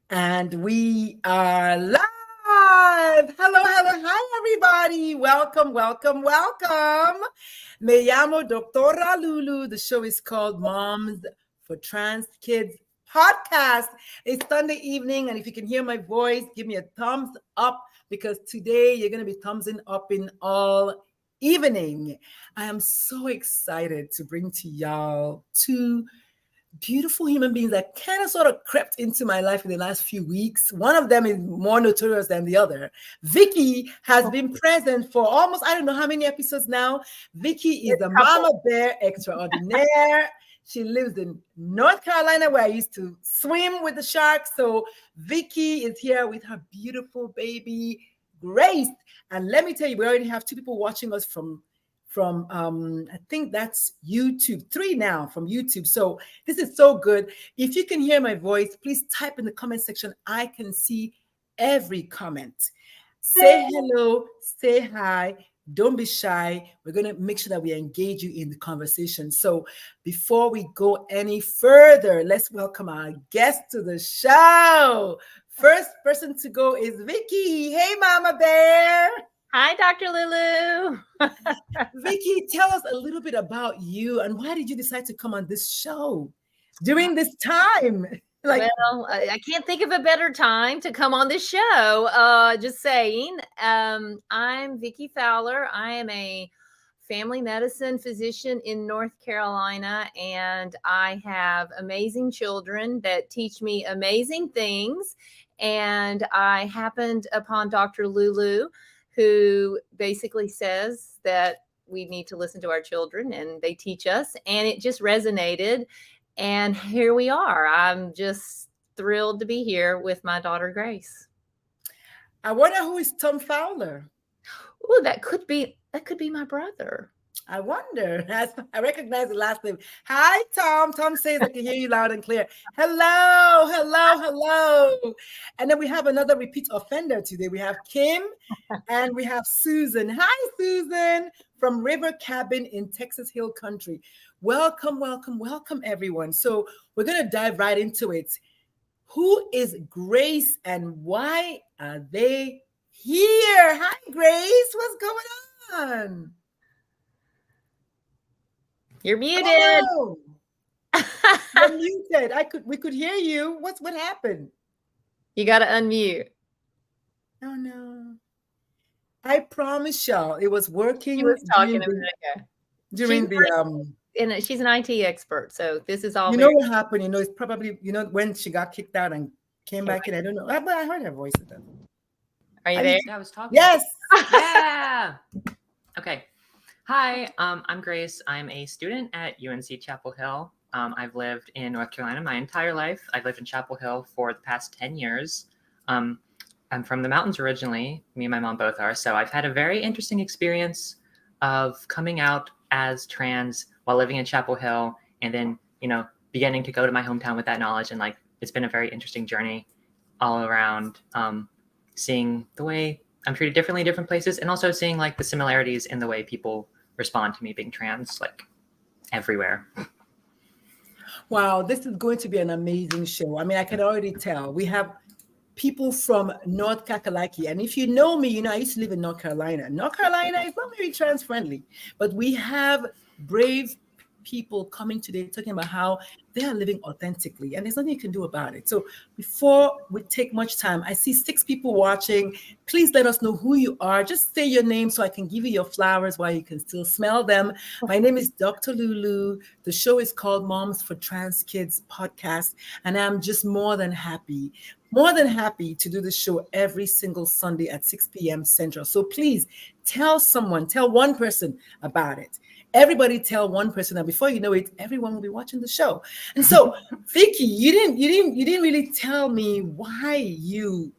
And we are live. Hello, hello, hi, everybody. Welcome, welcome, welcome. Me llamo Doctora Lulu. The show is called Moms for Trans Kids Podcast. It's Sunday evening, and if you can hear my voice, give me a thumbs up because today you're going to be thumbsing up in all evening. I am so excited to bring to y'all two beautiful human beings that kind of sort of crept into my life in the last few weeks. One of them is more notorious than the other. Vickie has been present for almost, I don't know how many episodes now. Vickie is the mama bear extraordinaire. She lives in North Carolina, where I used to swim with the sharks. So Vickie is here with her beautiful baby, Grace. And let me tell you, we already have two people watching us from I think that's YouTube, three now from YouTube. So this is so good. If you can hear my voice, please type in the comment section. I can see every comment. Say hello, say hi. Don't be shy. We're going to make sure that we engage you in the conversation. So before we go any further, let's welcome our guest to the show. First person to go is Vickie. Hey, Mama Bear. Hi, Dr. Lulu. Vickie, tell us a little bit about you and why did you decide to come on this show during this time? Well, I can't think of a better time to come on this show. Just saying. I'm Vickie Fowler. I am a family medicine physician in North Carolina, and I have amazing children that teach me amazing things. And I happened upon Dr. Lulu, who basically says that we need to listen to our children and they teach us. And it just resonated. And here we are. I'm just thrilled to be here with my daughter, Grace. I wonder who is Tom Fowler. Oh, that could be my brother. I wonder. I recognize the last name. Hi, Tom. Tom says I can hear you loud and clear. Hello, hello, hello. And then we have another repeat offender today. We have Kim and we have Susan. Hi, Susan from River Cabin in Texas Hill Country. Welcome, welcome, welcome, everyone. So we're going to dive right into it. Who is Grace and why are they here? Hi, Grace. What's going on? You're muted. Oh, you're muted. We could hear you. What happened? You got to unmute. Oh no. I promise y'all it was working. She was talking a minute ago. During and she's an IT expert, so this is all. You know what happened? You know, it's probably when she got kicked out and came back in. I don't know, but I heard her voice. Are you there? I was talking. Yes. Yeah. Okay. Hi, I'm Grace. I'm a student at UNC Chapel Hill. I've lived in North Carolina my entire life. I've lived in Chapel Hill for the past 10 years. I'm from the mountains originally. Me and my mom both are. So I've had a very interesting experience of coming out as trans while living in Chapel Hill, and then, beginning to go to my hometown with that knowledge. And it's been a very interesting journey all around, seeing the way I'm treated differently in different places, and also seeing the similarities in the way people respond to me being trans, everywhere. Wow, this is going to be an amazing show. I mean, I can already tell. We have people from North Kakalaki. And if you know me, I used to live in North Carolina. North Carolina is not very trans friendly, but we have brave people coming today talking about how they are living authentically and there's nothing you can do about it. So before we take much time, I see 6 people watching. Please let us know who you are. Just say your name so I can give you your flowers while you can still smell them. My name is Dr. Lulu. The show is called Moms for Trans Kids Podcast, and I'm just more than happy to do the show every single Sunday at 6 p.m. Central. So please tell one person about it. Everybody tell one person, and before you know it, everyone will be watching the show. And so, Vickie, you didn't really tell me why you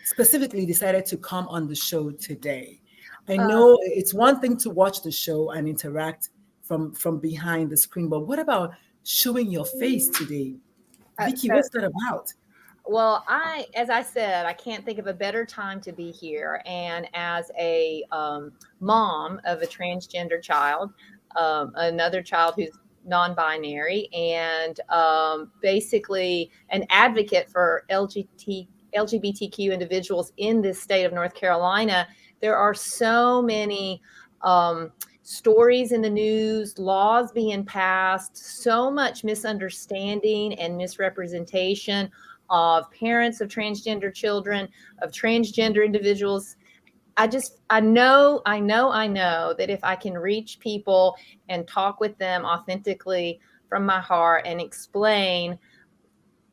specifically decided to come on the show today. I know it's one thing to watch the show and interact from behind the screen, but what about showing your face today? Vickie, what's that about? Well, as I said, I can't think of a better time to be here. And as a mom of a transgender child, another child who's non-binary, and basically an advocate for LGBTQ individuals in this state of North Carolina. There are so many stories in the news, laws being passed, so much misunderstanding and misrepresentation of parents of transgender children, of transgender individuals. I know that if I can reach people and talk with them authentically from my heart and explain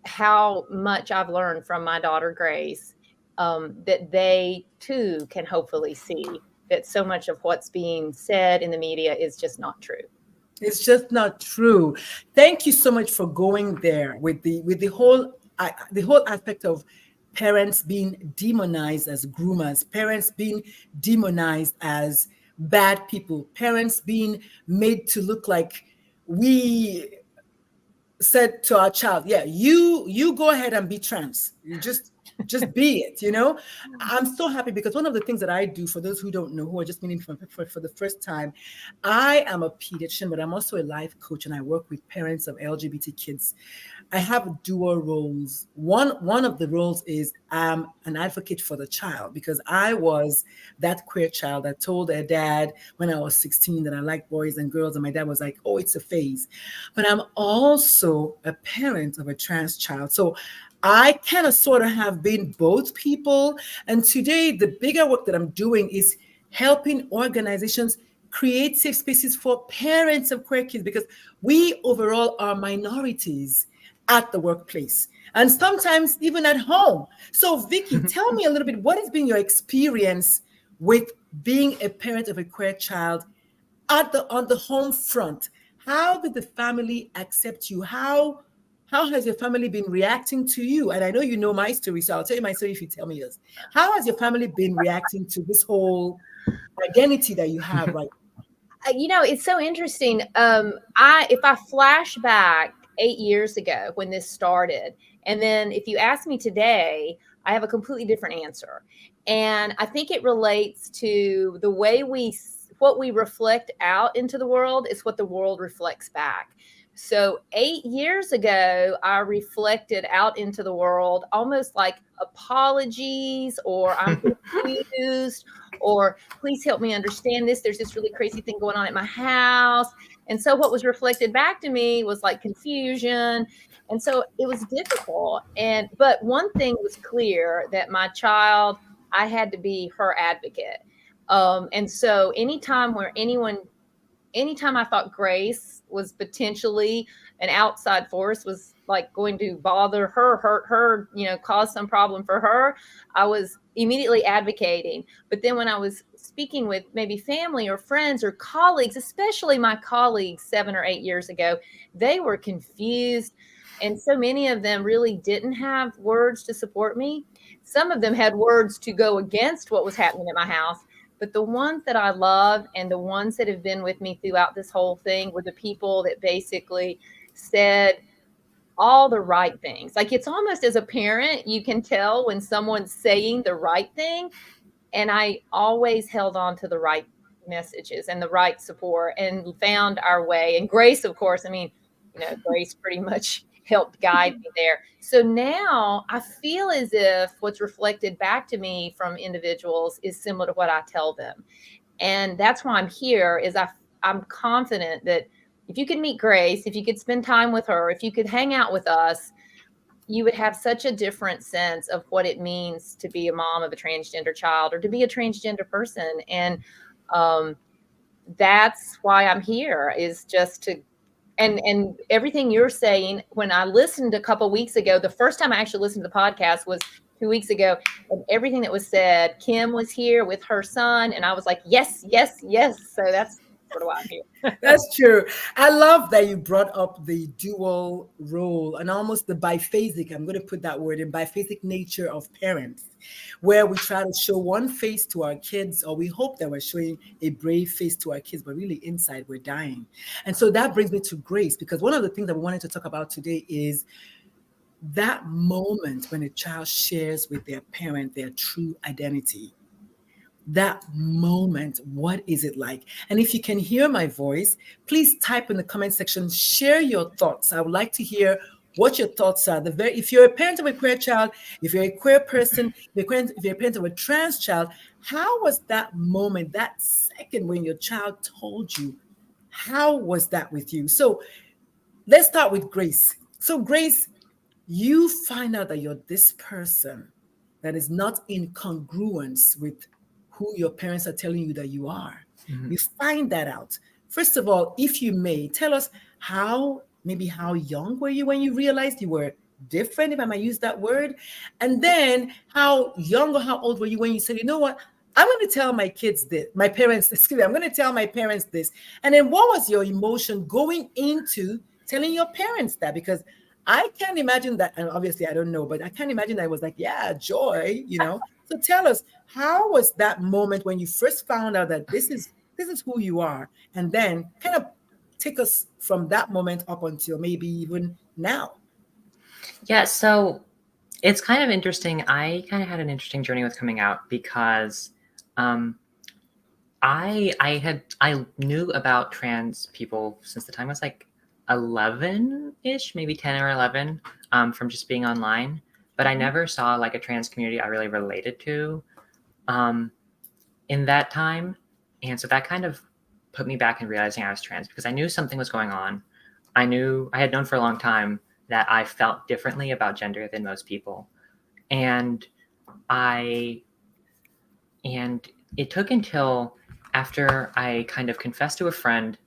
how much I've learned from my daughter Grace, that they too can hopefully see that so much of what's being said in the media is just not true. It's just not true. Thank you so much for going there with the whole aspect of parents being demonized as groomers, parents being demonized as bad people, parents being made to look like we said to our child, yeah, you go ahead and be trans. You just be it, you know. I'm so happy because one of the things that I do, for those who don't know, who are just meeting for the first time, I am a pediatrician, but I'm also a life coach, and I work with parents of LGBT kids. I have dual roles. One of the roles is I'm an advocate for the child, because I was that queer child that told their dad when I was 16 that I liked boys and girls, and my dad was like, "Oh, it's a phase." But I'm also a parent of a trans child. So I kind of sort of have been both people. And today, the bigger work that I'm doing is helping organizations create safe spaces for parents of queer kids, because we overall are minorities at the workplace and sometimes even at home. So, Vickie, tell me a little bit, what has been your experience with being a parent of a queer child on the home front? How did the family accept you? How has your family been reacting to you? And I know you know my story, so I'll tell you my story if you tell me yours. How has your family been reacting to this whole identity that you have right It's so interesting. If I flash back 8 years ago when this started, and then if you ask me today, I have a completely different answer. And I think it relates to the way what we reflect out into the world is what the world reflects back. So 8 years ago, I reflected out into the world almost like apologies, or I'm confused, or please help me understand this. There's this really crazy thing going on at my house. And so what was reflected back to me was like confusion. And so it was difficult. But one thing was clear, that my child, I had to be her advocate. And so anytime I thought Grace was potentially an outside force, was like going to bother her, hurt her, cause some problem for her, I was immediately advocating. But then when I was speaking with maybe family or friends or colleagues, especially my colleagues 7 or 8 years ago, they were confused. And so many of them really didn't have words to support me. Some of them had words to go against what was happening at my house. But the ones that I love and the ones that have been with me throughout this whole thing were the people that basically said all the right things. Like, it's almost, as a parent, you can tell when someone's saying the right thing. And I always held on to the right messages and the right support and found our way. And Grace, of course, Grace pretty much helped guide me there. So now I feel as if what's reflected back to me from individuals is similar to what I tell them. And that's why I'm here, is I'm confident that if you could meet Grace, if you could spend time with her, if you could hang out with us, you would have such a different sense of what it means to be a mom of a transgender child, or to be a transgender person. And that's why I'm here, is just to, and everything you're saying. When I listened a couple of weeks ago, the first time I actually listened to the podcast was 2 weeks ago, and everything that was said, Kim was here with her son, and I was like, yes, yes, yes. So that's sort of why I'm here. That's true. I love that you brought up the dual role and almost the biphasic, I'm going to put that word in, biphasic nature of parents, where we try to show one face to our kids, or we hope that we're showing a brave face to our kids, but really inside we're dying. And so that brings me to Grace, because one of the things that we wanted to talk about today is that moment when a child shares with their parent their true identity. that moment, what is it like? And if you can hear my voice, please type in the comment section, share your thoughts. I would like to hear what your thoughts are. If you're a parent of a queer child, if you're a queer person, if you're a parent of a trans child, how was that moment, that second when your child told you? How was that with you? So let's start with Grace. So Grace, you find out that you're this person that is not in congruence with who your parents are telling you that you are. Mhm. You find that out. First of all, if you may, tell us how young were you when you realized you were different, if I might use that word? And then how young or how old were you when you said, you know what, I'm going to tell my kids this, my parents, excuse me, I'm going to tell my parents this. And then what was your emotion going into telling your parents that? Because I can't imagine that, and obviously I don't know, but I can't imagine that it was like, yeah, joy, you know. So tell us, how was that moment when you first found out that this is who you are, and then kind of take us from that moment up until maybe even now. Yeah, so it's kind of interesting. I kind of had an interesting journey with coming out because I knew about trans people since the time I was like 11-ish, maybe 10 or 11, from just being online. But I never saw like a trans community I really related to in that time. And so that kind of put me back in realizing I was trans because I knew something was going on. I had known for a long time that I felt differently about gender than most people. And it took until after I kind of confessed to a friend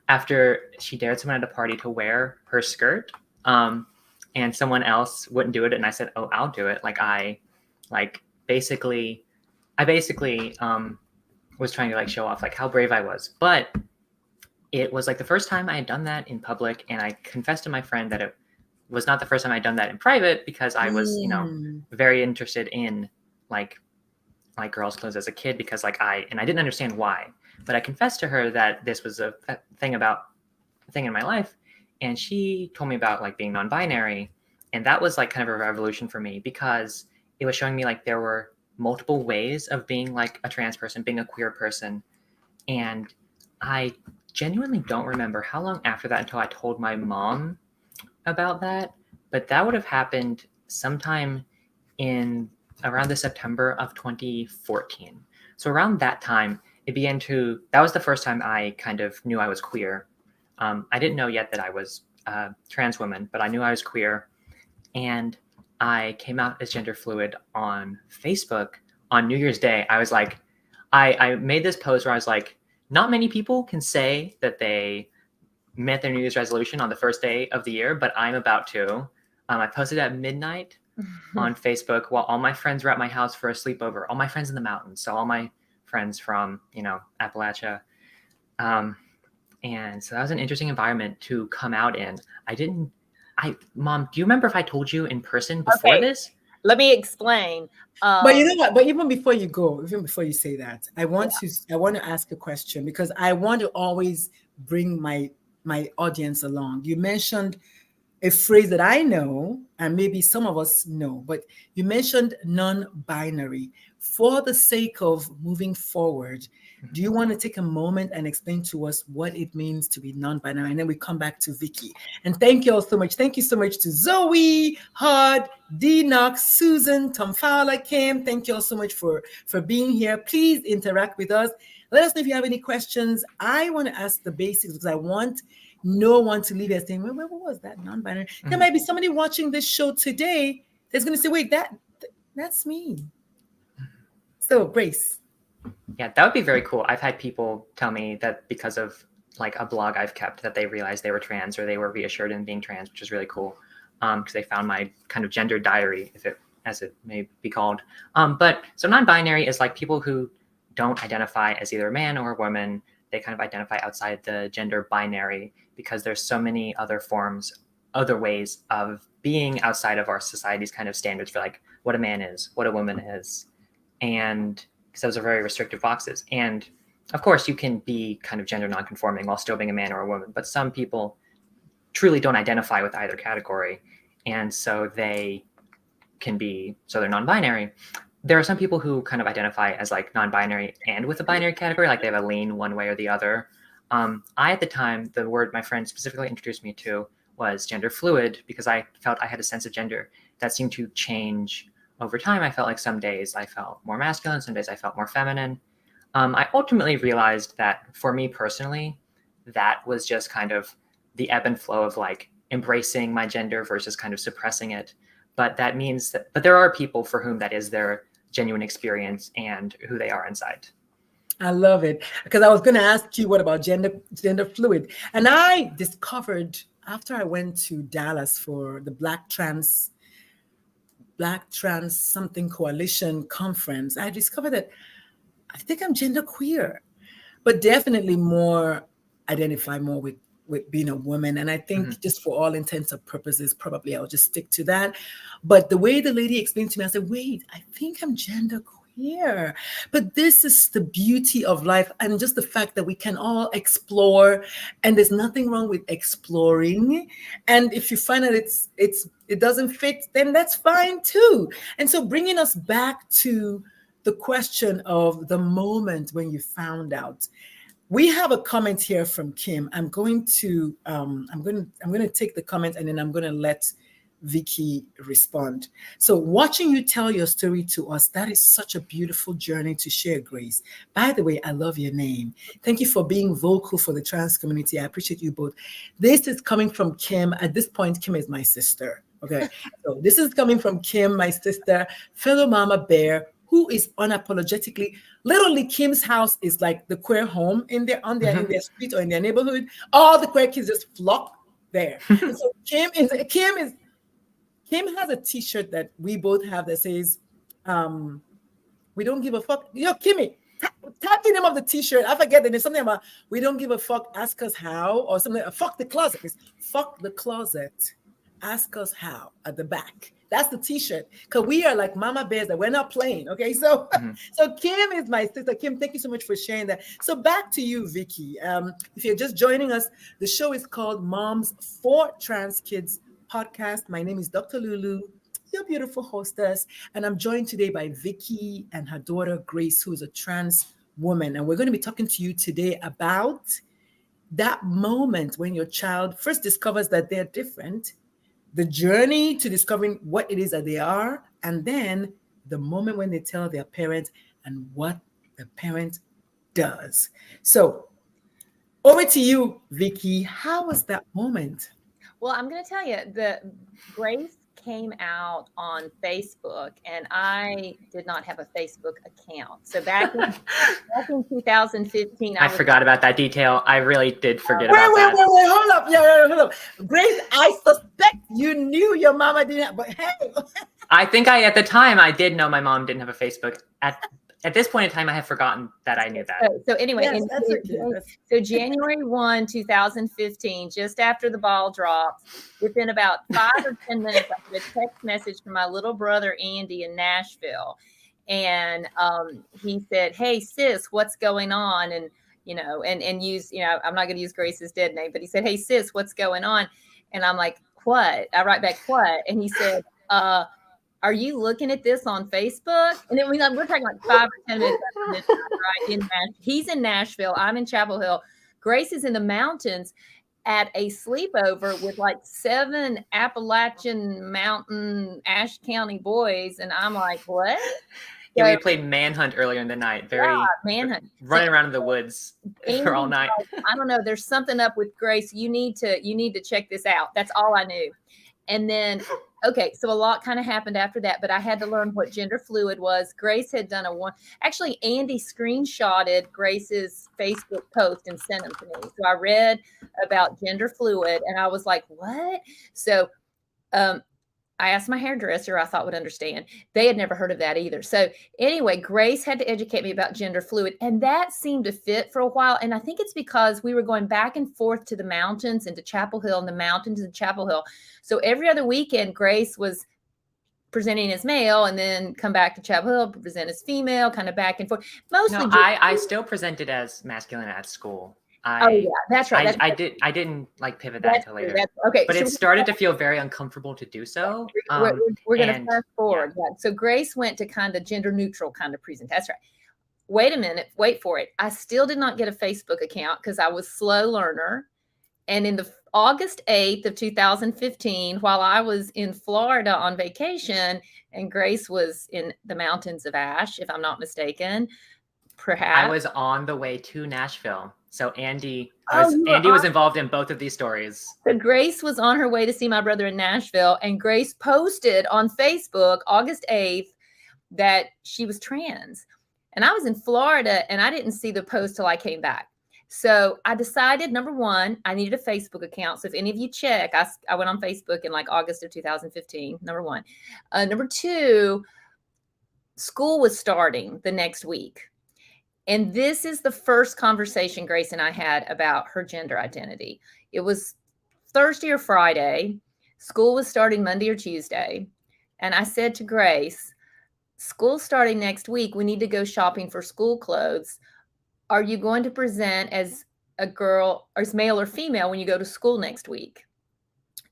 after she dared someone at a party to wear her skirt, and someone else wouldn't do it, and I said, "Oh, I'll do it." I basically was trying to like show off like how brave I was, but it was like the first time I had done that in public, and I confessed to my friend that it was not the first time I'd done that in private because I was, very interested in like girls' clothes as a kid because I didn't understand why, but I confessed to her that this was a thing in my life, and she told me about like being non-binary, and that was like kind of a revolution for me because it was showing me like there were multiple ways of being like a trans person, being a queer person, and I genuinely don't remember how long after that until I told my mom about that, but that would have happened sometime in around the September of 2014. So around that time, that was the first time I kind of knew I was queer. I didn't know yet that I was a trans woman, but I knew I was queer. And I came out as gender fluid on Facebook on New Year's Day. I was like, I made this post where I was like, not many people can say that they met their New Year's resolution on the first day of the year, but I'm about to. I posted at midnight on Facebook while all my friends were at my house for a sleepover, all my friends in the mountains. So all my friends from, Appalachia. And so that was an interesting environment to come out in. Mom, do you remember if I told you in person before this? Let me explain. But you know what? But even before you say that, I want to ask a question because I want to always bring my audience along. You mentioned a phrase that I know, and maybe some of us know, but you mentioned non-binary. For the sake of moving forward, do you want to take a moment and explain to us what it means to be non-binary? And then we come back to Vickie. And thank you all so much. Thank you so much to Zoe, Hod, D. Knox, Susan, Tom Fowler, Kim. Thank you all so much for being here. Please interact with us. Let us know if you have any questions. I want to ask the basics because I want no one to leave here saying, what was that non-binary? Mm-hmm. There might be somebody watching this show today that's going to say, wait, that's me. So, Grace. Yeah, that would be very cool. I've had people tell me that because of like a blog I've kept that they realized they were trans or they were reassured in being trans, which is really cool because they found my kind of gender diary, as it may be called. But so non-binary is like people who don't identify as either a man or a woman. They kind of identify outside the gender binary because there's so many other ways of being outside of our society's kind of standards for like what a man is, what a woman is. And because those are very restrictive boxes. And of course you can be kind of gender nonconforming while still being a man or a woman, but some people truly don't identify with either category. And so they're non-binary. there are some people who kind of identify as like non-binary and with a binary category, like they have a lean one way or the other. I, at the time, the word my friend specifically introduced me to was gender fluid, because I felt I had a sense of gender that seemed to change over time. I felt like some days I felt more masculine, some days I felt more feminine. I ultimately realized that for me personally, that was just kind of the ebb and flow of like embracing my gender versus kind of suppressing it. But that means that, but there are people for whom that is their genuine experience and who they are inside. I love it, because I was going to ask you what about gender fluid, and I discovered after I went to Dallas for the Black Trans something coalition conference. I discovered that I think I'm gender queer, but definitely more identify more with being a woman. And I think just for all intents and purposes, probably I'll just stick to that. But the way the lady explained to me, I said, wait, I think I'm gender queer. But this is the beauty of life, and just the fact that we can all explore, and there's nothing wrong with exploring. And if you find that it doesn't fit, then that's fine too. And so bringing us back to the question of the moment when you found out. We have a comment here from Kim. I'm going to take the comment, and then I'm going to let Vickie respond. So watching you tell your story to us, that is such a beautiful journey to share, Grace. By the way, I love your name. Thank you for being vocal for the trans community. I appreciate you both. This is coming from Kim. At this point, Kim is my sister. Okay. So this is coming from Kim, my sister, fellow mama bear, who is unapologetically, literally Kim's house is like the queer home in their street or in their neighborhood. All the queer kids just flock there. And so Kim has a t-shirt that we both have that says, we don't give a fuck. Yo, Kimmy, type the name of the t-shirt. I forget the name. Something about we don't give a fuck, ask us how, or something. Fuck the closet. It's fuck the closet, ask us how at the back. That's the t-shirt, because we are like mama bears that we're not playing. Okay, so so Kim is my sister. Kim, thank you so much for sharing that. So back to you, Vickie. If you're just joining us, the show is called Moms for Trans Kids Podcast. My name is Dr. Lulu, your beautiful hostess, and I'm joined today by Vickie and her daughter Grace, who is a trans woman, and we're going to be talking to you today about that moment when your child first discovers that they're different, the journey to discovering what it is that they are, and then the moment when they tell their parent and what the parent does. So over to you, Vickie. How was that moment? Well, I'm going to tell you, the Grace came out on Facebook, and I did not have a Facebook account. So back in 2015, I forgot about that detail. I really did forget about that. Wait, hold up. Yeah, hold up. Grace, I suspect you knew your mama didn't have, but hey. I think at the time, I did know my mom didn't have a Facebook. At this point in time, I have forgotten that I knew that. So anyway, yes, that's okay. So January 1, 2015, just after the ball dropped, within about 5 or 10 minutes, I got a text message from my little brother, Andy, in Nashville. And he said, hey, sis, what's going on? And, and use, I'm not going to use Grace's dead name, but he said, hey, sis, what's going on? And I'm like, what? I write back, what? And he said, are you looking at this on Facebook? And then we're talking like 5 or 10 minutes. Right? He's in Nashville. I'm in Chapel Hill. Grace is in the mountains at a sleepover with like 7 Appalachian Mountain Ashe County boys. And I'm like, what? Yeah, we played Manhunt earlier in the night. Manhunt. Running around in the woods for all night. I don't know. There's something up with Grace. You need to check this out. That's all I knew. And then, okay, so a lot kind of happened after that, but I had to learn what gender fluid was. Grace had done actually, Andy screenshotted Grace's Facebook post and sent them to me. So I read about gender fluid and I was like, what? So I asked my hairdresser, I thought would understand. They had never heard of that either. So anyway, Grace had to educate me about gender fluid, and that seemed to fit for a while. And I think it's because we were going back and forth to the mountains and to Chapel Hill and the mountains and Chapel Hill. So every other weekend, Grace was presenting as male and then come back to Chapel Hill, present as female, kind of back and forth. Mostly. No, I still presented as masculine at school. Oh yeah, that's right. I didn't like pivot that until later. Okay. But it started to feel very uncomfortable to do so. We're going to fast forward. Yeah. So Grace went to kind of gender neutral kind of present. That's right. Wait a minute. Wait for it. I still did not get a Facebook account because I was slow learner. And in the August 8th of 2015, while I was in Florida on vacation and Grace was in the mountains of Ash, if I'm not mistaken, perhaps. I was on the way to Nashville. So Andy was involved in both of these stories. So Grace was on her way to see my brother in Nashville, and Grace posted on Facebook August 8th that she was trans. And I was in Florida and I didn't see the post till I came back. So I decided, number one, I needed a Facebook account. So if any of you check, I went on Facebook in like August of 2015, number one. Number two, school was starting the next week. And this is the first conversation Grace and I had about her gender identity. It was Thursday or Friday. School was starting Monday or Tuesday. And I said to Grace, school's starting next week. We need to go shopping for school clothes. Are you going to present as a girl, or as male or female, when you go to school next week?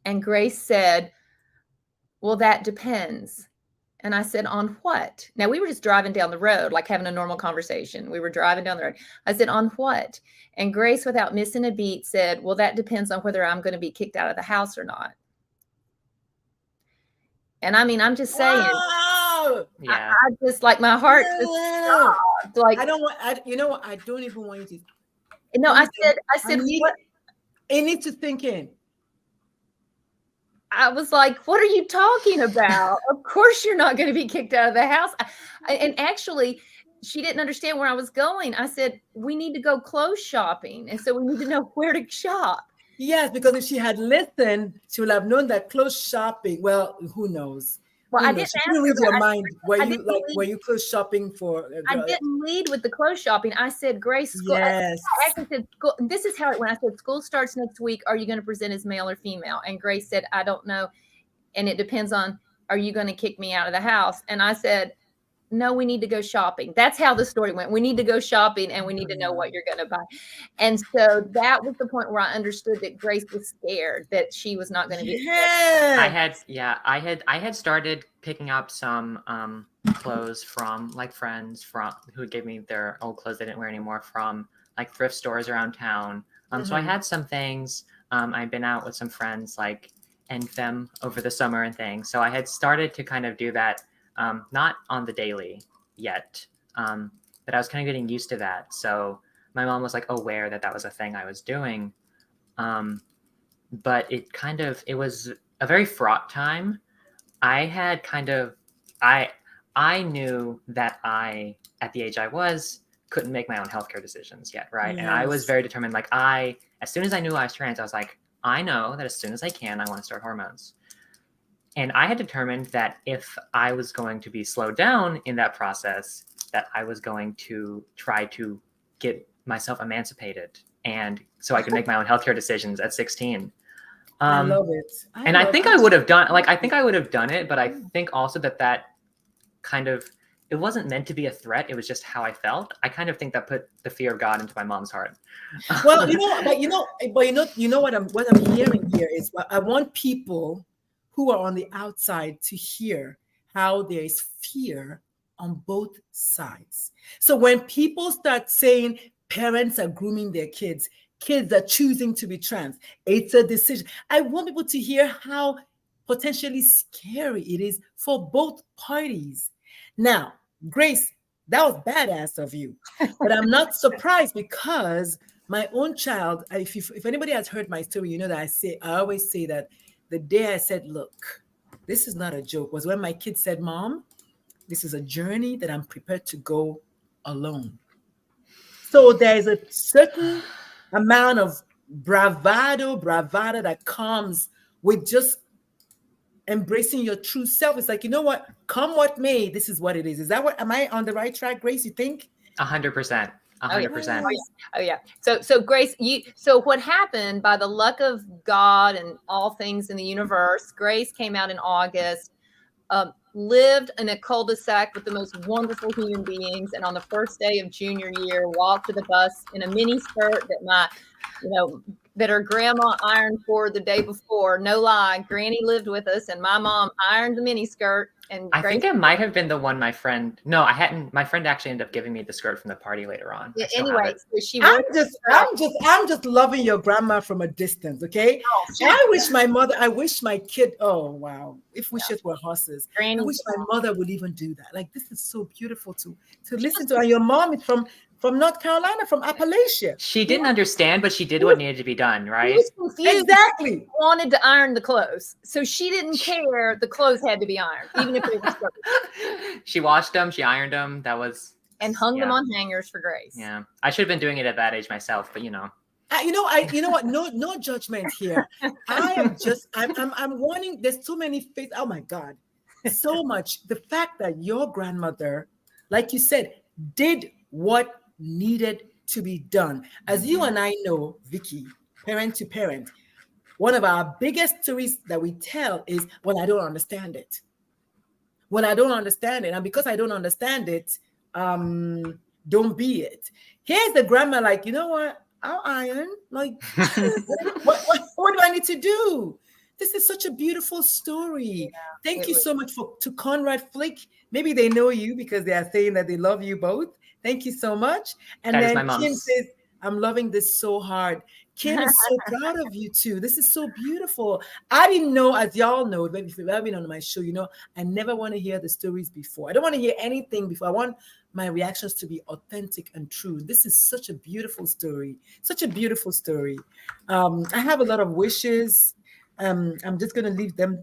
And Grace said, well, that depends. And I said, on what? Now, we were just driving down the road, like having a normal conversation. We were driving down the road. I said, on what? And Grace, without missing a beat, said, well, that depends on whether I'm going to be kicked out of the house or not. And I mean, I'm just saying, yeah. I just like my heart just stopped. Like, I don't want, you know what? I don't even want you to. No, I said, what? It needs to think in. I was like, what are you talking about? Of course you're not going to be kicked out of the house. And actually, she didn't understand where I was going. I said, we need to go clothes shopping. And so we need to know where to shop. Yes, because if she had listened, she would have known that clothes shopping, well, who knows? Well, I didn't ask her. Read your mind. Were you clothes shopping for? I didn't lead with the clothes shopping. I said, Grace, school. Yes. I actually said, school, this is how it went. I said, school starts next week. Are you going to present as male or female? And Grace said, I don't know. And it depends on, are you going to kick me out of the house? And I said, no, we need to go shopping. That's how the story went. We need to go shopping and we need to know what you're going to buy. And so that was the point where I understood that Grace was scared that she was not going to be. I had started picking up some clothes from like friends who gave me their old clothes they didn't wear anymore from like thrift stores around town. So I had some things. I'd been out with some friends like NFEM over the summer and things. So I had started to kind of do that. Not on the daily yet, but I was kind of getting used to that. So my mom was like aware that was a thing I was doing. But it was a very fraught time. I knew that at the age I was, couldn't make my own healthcare decisions yet, right? Yes. And I was very determined. Like as soon as I knew I was trans, I was like, I know that as soon as I can, I want to start hormones. And I had determined that if I was going to be slowed down in that process, that I was going to try to get myself emancipated, and so I could make my own healthcare decisions at 16. I love it. I think I would have done it, but I think also that kind of, it wasn't meant to be a threat. It was just how I felt. I kind of think that put the fear of God into my mom's heart. Well, you know what I'm hearing here is, I want people who are on the outside to hear how there is fear on both sides. So when people start saying parents are grooming their kids are choosing to be trans, it's a decision. I want people to hear how potentially scary it is for both parties. Now, Grace, that was badass of you, but I'm not surprised because my own child, if anybody has heard my story, you know that I always say that the day I said, look, this is not a joke, was when my kid said, Mom, this is a journey that I'm prepared to go alone. So there's a certain amount of bravado that comes with just embracing your true self. It's like, you know what, come what may, this is what it is. Am I on the right track, Grace, you think? 100%. 100%. Oh yeah. So Grace, so what happened, by the luck of God and all things in the universe, Grace came out in August. lived in a cul-de-sac with the most wonderful human beings. And on the first day of junior year, walked to the bus in a mini skirt that her grandma ironed for the day before. No lie, Granny lived with us, and my mom ironed the mini skirt. And I think it might have been the one my friend. No, I hadn't. My friend actually ended up giving me the skirt from the party later on. Yeah, anyway, so she I'm just loving your grandma from a distance. Okay. I wish my kid. Oh wow! If wishes were horses, I wish my mother would even do that. Like, this is so beautiful to listen to. And your mom is from North Carolina, from Appalachia. She didn't understand, but she did what needed to be done, right? She was confused. Exactly. Wanted to iron the clothes, so she didn't care. The clothes had to be ironed, even if it was dirty. She washed them, she ironed them. That was and hung them on hangers for Grace. Yeah, I should have been doing it at that age myself, but you know. You know what? No judgment here. I'm wanting. There's so many faces. Oh my God, so much. The fact that your grandmother, like you said, did what needed to be done. As you and I know, Vickie, parent to parent, one of our biggest stories that we tell is when I don't understand it. When I don't understand it, and because I don't understand it, don't be it. Here's the grandma, like, you know what? I'll iron. Like, what do I need to do? This is such a beautiful story. Yeah, Thank you so much to Conrad Flick. Maybe they know you because they are saying that they love you both. Thank you so much. And that then Kim says, I'm loving this so hard. Kim is so proud of you too. This is so beautiful. I didn't know, as y'all know, if you've ever been on my show, you know, I never want to hear the stories before. I don't want to hear anything before. I want my reactions to be authentic and true. This is such a beautiful story. Such a beautiful story. I have a lot of wishes. I'm just going to leave them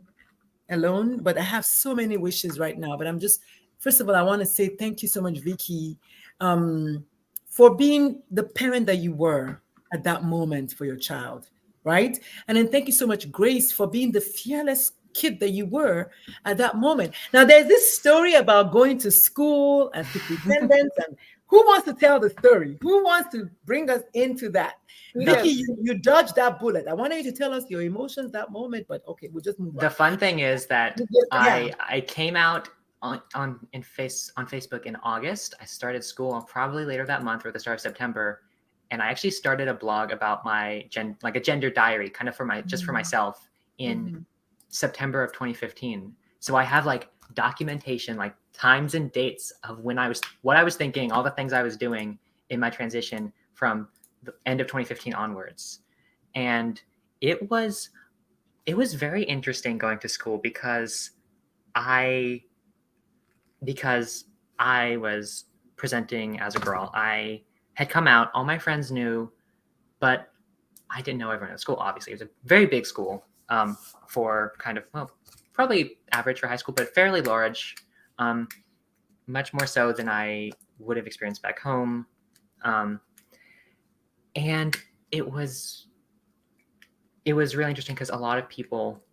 alone, but I have so many wishes right now. But first of all, I want to say thank you so much, Vickie, for being the parent that you were at that moment for your child, right? And then thank you so much, Grace, for being the fearless kid that you were at that moment. Now, there's this story about going to school and superintendents, and who wants to tell the story? Who wants to bring us into that? Vickie, you dodged that bullet. I wanted you to tell us your emotions that moment, but okay, we'll just move on. The fun thing is that I came out on Facebook in August. I started school probably later that month or the start of September, and I actually started a blog about my a gender diary, kind of for myself in September of 2015. So I have like documentation, like times and dates of what I was thinking, all the things I was doing in my transition from the end of 2015 onwards. And it was very interesting going to school because I was presenting as a girl. I had come out, all my friends knew, but I didn't know everyone at school, obviously. It was a very big school for kind of, well, probably average for high school, but fairly large, much more so than I would have experienced back home. And it was really interesting because a lot of people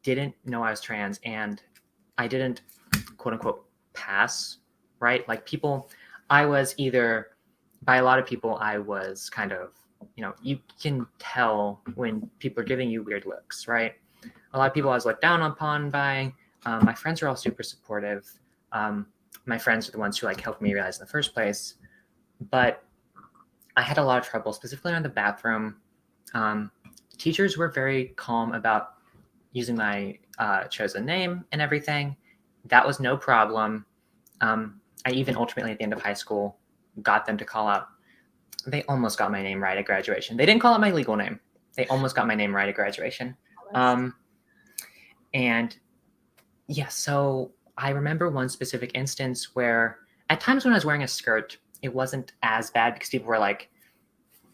didn't know I was trans, and I didn't, quote unquote, pass, right? Like I was either, by a lot of people, I was kind of, you can tell when people are giving you weird looks, right? A lot of people I was looked down upon by. My friends were all super supportive. My friends are the ones who helped me realize in the first place. But I had a lot of trouble, specifically around the bathroom. Teachers were very calm about using my chosen name and everything. That was no problem. I even ultimately at the end of high school got them to call out. They almost got my name right at graduation. They didn't call out my legal name. They almost got my name right at graduation. And yeah, so I remember one specific instance where at times when I was wearing a skirt, it wasn't as bad because people were like,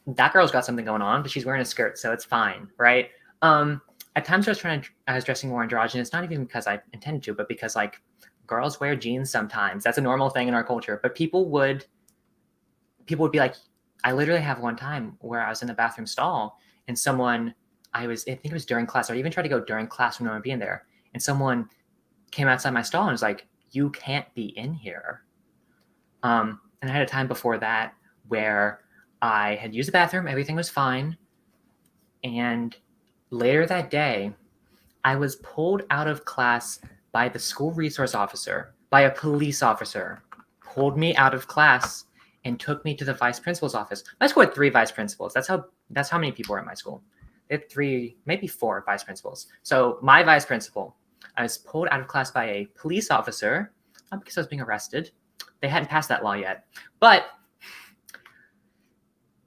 that girl's got something going on, but she's wearing a skirt, so it's fine, right? At times I was dressing more androgynous, not even because I intended to, but because girls wear jeans sometimes. That's a normal thing in our culture. But people would be like, I literally have one time where I was in the bathroom stall and I think it was during class, or I even tried to go during class when no one being there. And someone came outside my stall and was like, you can't be in here. And I had a time before that where I had used the bathroom, everything was fine. And later that day, I was pulled out of class by the school resource officer, by a police officer, pulled me out of class and took me to the vice principal's office. My school had 3 vice principals. That's how many people were at my school. They had 3, maybe 4 vice principals. So my vice principal, I was pulled out of class by a police officer, not because I was being arrested. They hadn't passed that law yet, but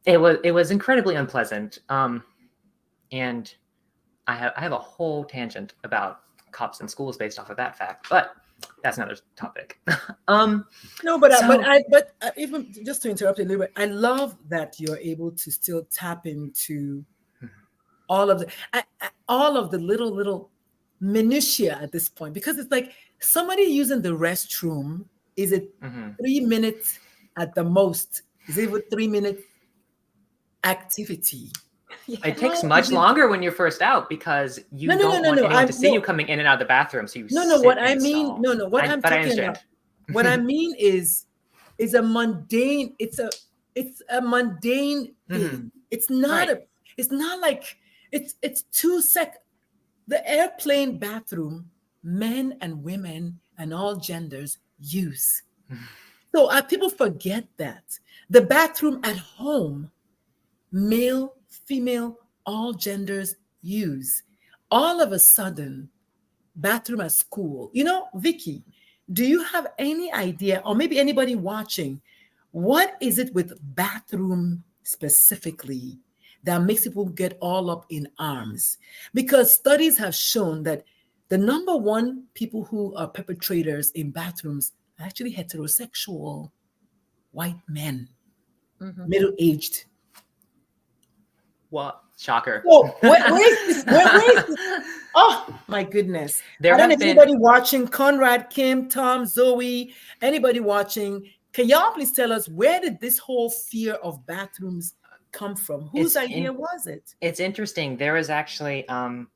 it was incredibly unpleasant. And I have a whole tangent about cops in schools based off of that fact, but that's another topic. No, but even just to interrupt a little bit, I love that you're able to still tap into all of the little minutiae at this point, because it's like somebody using the restroom, is it 3 minutes at the most? Is it a 3 minute activity? It takes much longer when you're first out because you don't want anyone to see you coming in and out of the bathroom. So you what I mean is a mundane. It's a mundane thing. It's not it's 2 seconds. The airplane bathroom, men and women and all genders use. So people forget that the bathroom at home, male, female, all genders use. All of a sudden, bathroom at school. Vickie, do you have any idea, or maybe anybody watching, what is it with bathroom specifically that makes people get all up in arms? Because studies have shown that the number one people who are perpetrators in bathrooms are actually heterosexual white men, middle-aged. What? Shocker. Oh, wait. Oh, my goodness. Anybody watching, Conrad, Kim, Tom, Zoe, anybody watching, can y'all please tell us, where did this whole fear of bathrooms come from? Whose idea was it? It's interesting. There was actually, by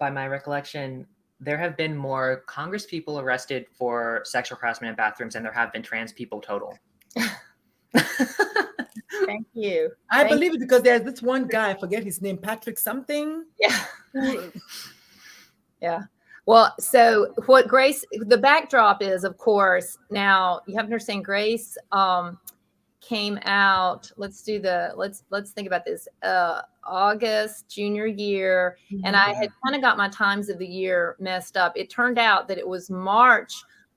my recollection, there have been more Congress people arrested for sexual harassment in bathrooms than there have been trans people total. Thank you. I believe it because there's this one guy, I forget his name, Patrick something. Yeah. Yeah. Well, so what Grace, the backdrop is, of course, now you have to understand Grace came out, let's think about this, August, junior year. And I had kind of got my times of the year messed up. It turned out that it was March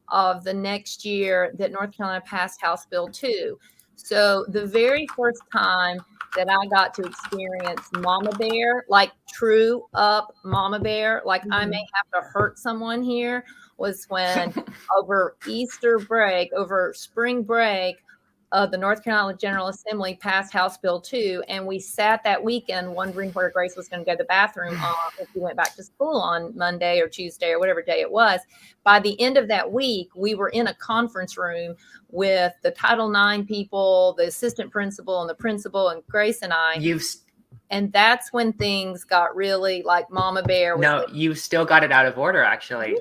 of the next year that North Carolina passed House Bill 2. So the very first time that I got to experience Mama Bear, like true up Mama Bear, like I may have to hurt someone here, was when over Easter break, over spring break, the North Carolina General Assembly passed House Bill 2, and we sat that weekend wondering where Grace was going to go to the bathroom if we went back to school on Monday or Tuesday or whatever day it was. By the end of that week, we were in a conference room with the Title IX people, the assistant principal and the principal, and Grace and I. And that's when things got really like Mama Bear. You still got it out of order, actually.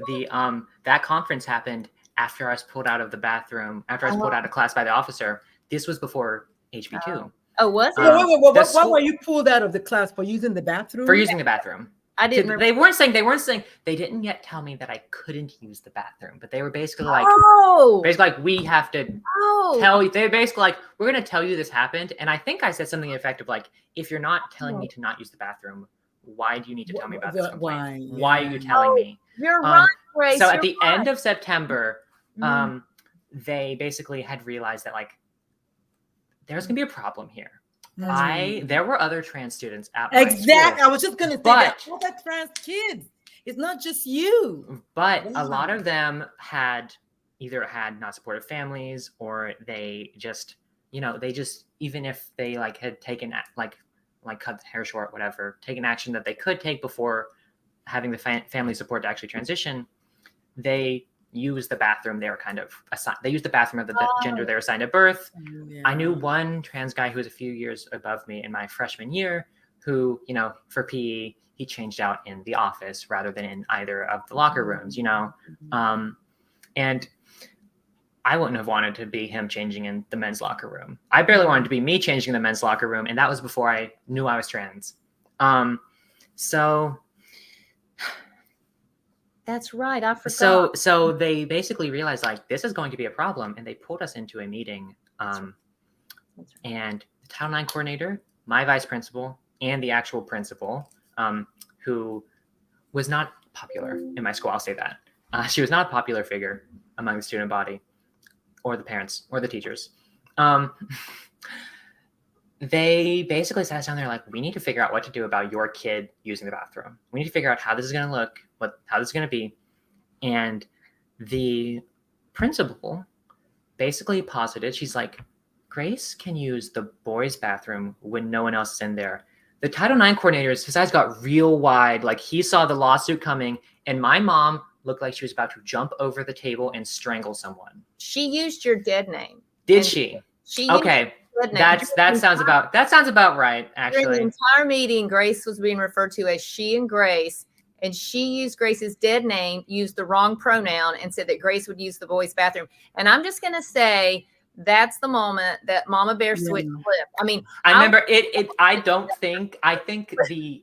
That conference happened after I was pulled out of the bathroom, after I was pulled out of class by the officer. This was before HB2. Oh, was it? Why were you pulled out of the class for using the bathroom? For using the bathroom. I didn't. They weren't saying. They didn't yet tell me that I couldn't use the bathroom, but they were basically like, we have to tell you. They're basically like, we're going to tell you this happened. And I think I said something effective like, if you're not telling me to not use the bathroom, why do you need to tell me about this complaint? Why are you telling me? You're right, Grace. So at the end of September, they basically had realized that like there's gonna be a problem here. There were other trans students at my school. I was just gonna say that all that trans kids. It's not just you. But a lot of them either had not supportive families, or they just, even if they like had taken like cut the hair short, whatever, taken action that they could take before having the family support to actually transition, they use the bathroom they were kind of assigned. They use the bathroom of the gender they were assigned at birth. Yeah. I knew one trans guy who was a few years above me in my freshman year who, for PE, he changed out in the office rather than in either of the locker rooms, and I wouldn't have wanted to be him changing in the men's locker room. I barely wanted to be me changing in the men's locker room. And that was before I knew I was trans. So That's right. I forgot. So they basically realized like this is going to be a problem, and they pulled us into a meeting. That's right. And the Title IX coordinator, my vice principal, and the actual principal, who was not popular in my school. I'll say that. She was not a popular figure among the student body or the parents or the teachers. They basically sat us down there like, we need to figure out what to do about your kid using the bathroom. We need to figure out how this is going to look, how this is going to be. And the principal basically posited, she's like, Grace can use the boys' bathroom when no one else is in there. The Title IX coordinators, his eyes got real wide. Like he saw the lawsuit coming, and my mom looked like she was about to jump over the table and strangle someone. She used your dead name. Did she? She okay. That sounds about right, actually. During the entire meeting, Grace was being referred to as she and Grace, and she used Grace's dead name, used the wrong pronoun, and said that Grace would use the boys' bathroom. And I'm just going to say that's the moment that Mama Bear switch flipped. I mean, I remember it. I think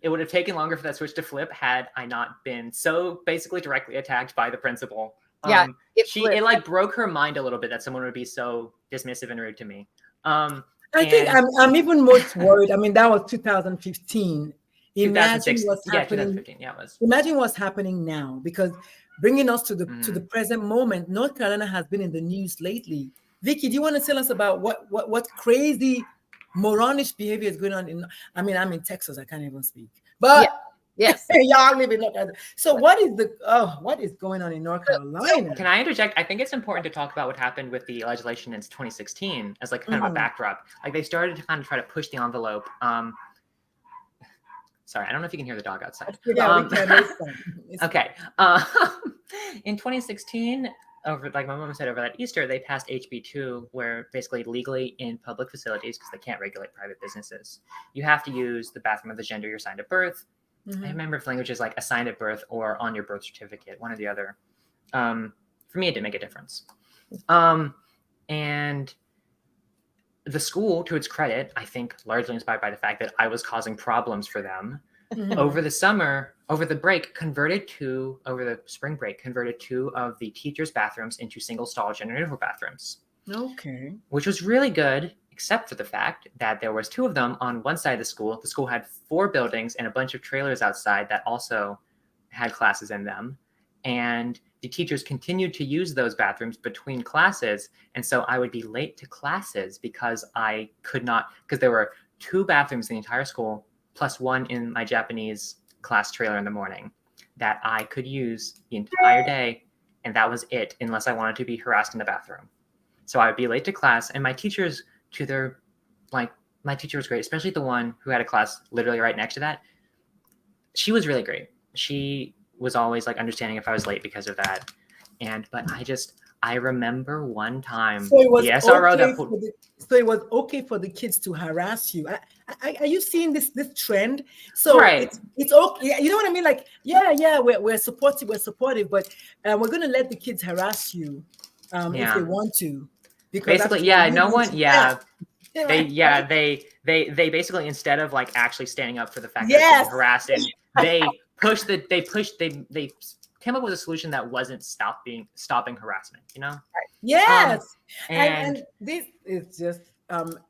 it would have taken longer for that switch to flip had I not been so basically directly attacked by the principal. Yeah, it like broke her mind a little bit that someone would be so dismissive and rude to me. I think I'm even most worried. I mean, that was 2015. Imagine what's happening. 2015. Yeah, it was. Imagine what's happening now, because bringing us to the present moment, North Carolina has been in the news lately. Vickie, do you want to tell us about what crazy moronish behavior is going on I'm in Texas. I can't even speak. But yes, y'all live in North Carolina. So what is going on in North Carolina? Can I interject? I think it's important to talk about what happened with the legislation in 2016 as like kind of a backdrop. Like they started to kind of try to push the envelope. Sorry, I don't know if you can hear the dog outside. Okay. In 2016, like my mom said, over that Easter, they passed HB2, where basically legally in public facilities, because they can't regulate private businesses, you have to use the bathroom of the gender you're assigned at birth. I remember if language is like assigned at birth or on your birth certificate, one or the other. For me, it didn't make a difference. And the school, to its credit, I think largely inspired by the fact that I was causing problems for them, over the spring break, converted two of the teachers' bathrooms into single-stall gender neutral bathrooms. Okay. Which was really good, except for the fact that there was two of them on one side of the school. The school had 4 buildings and a bunch of trailers outside that also had classes in them. And the teachers continued to use those bathrooms between classes. And so I would be late to classes because I could not, because there were 2 bathrooms in the entire school, plus 1 in my Japanese class trailer in the morning that I could use the entire day. And that was it, unless I wanted to be harassed in the bathroom. So I would be late to class, and my teachers, my teacher was great, especially the one who had a class literally right next to that. She was really great. She was always like understanding if I was late because of that. But I remember one time so it was the SRO so it was okay for the kids to harass you. Are you seeing this trend? So right. it's okay. You know what I mean? Like, we're supportive, but we're going to let the kids harass you if they want to. Because basically, they basically, instead of like actually standing up for the fact that they're harassed, and they came up with a solution that wasn't stopping harassment, you know? Yes. And this is just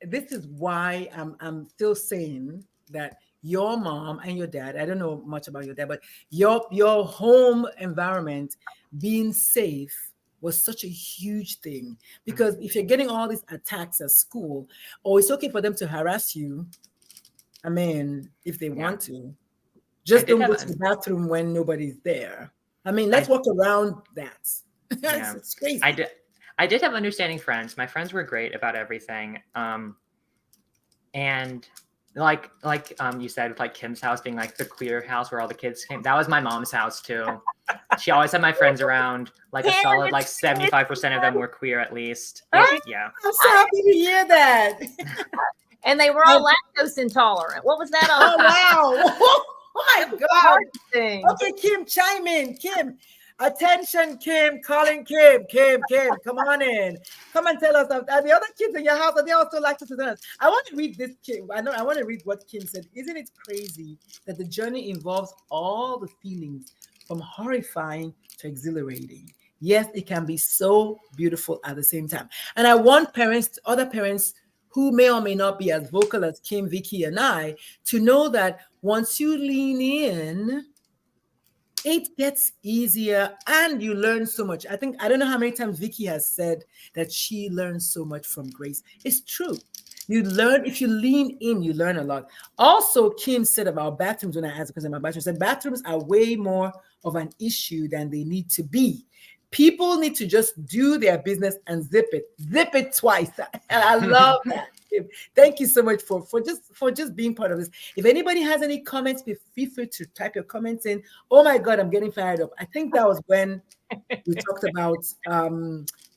this is why I'm still saying that your mom and your dad, I don't know much about your dad, but your home environment being safe was such a huge thing, because if you're getting all these attacks at school, it's okay for them to harass you. I mean, if they want to, just don't go to the bathroom when nobody's there. I mean, let's walk around that. It's crazy. I did have understanding friends. My friends were great about everything. And like you said, like Kim's house being like the queer house where all the kids came. That was my mom's house too. She always had my friends around. Like a solid 75% of them were queer at least. Yeah. I'm so happy to hear that. And they were all lactose intolerant. What was that all about? Wow. Oh my God. Thing. Okay, Kim, chime in. Kim, attention, Kim, calling Kim, come on in. Come and tell us, are the other kids in your house, are they also lactose intolerant? I want to read this, Kim. I want to read what Kim said. Isn't it crazy that the journey involves all the feelings from horrifying to exhilarating. Yes, it can be so beautiful at the same time. And I want parents, other parents who may or may not be as vocal as Kim, Vickie, and I, to know that once you lean in, it gets easier and you learn so much. I don't know how many times Vickie has said that she learns so much from Grace. It's true. You learn, if you lean in, you learn a lot. Also, Kim said about bathrooms when I asked a question about bathrooms, said bathrooms are way more of an issue than they need to be. People need to just do their business and zip it twice. And I love that. Thank you so much for just being part of this. If anybody has any comments, feel free to type your comments in. Oh my God, I'm getting fired up. I think that was when we talked about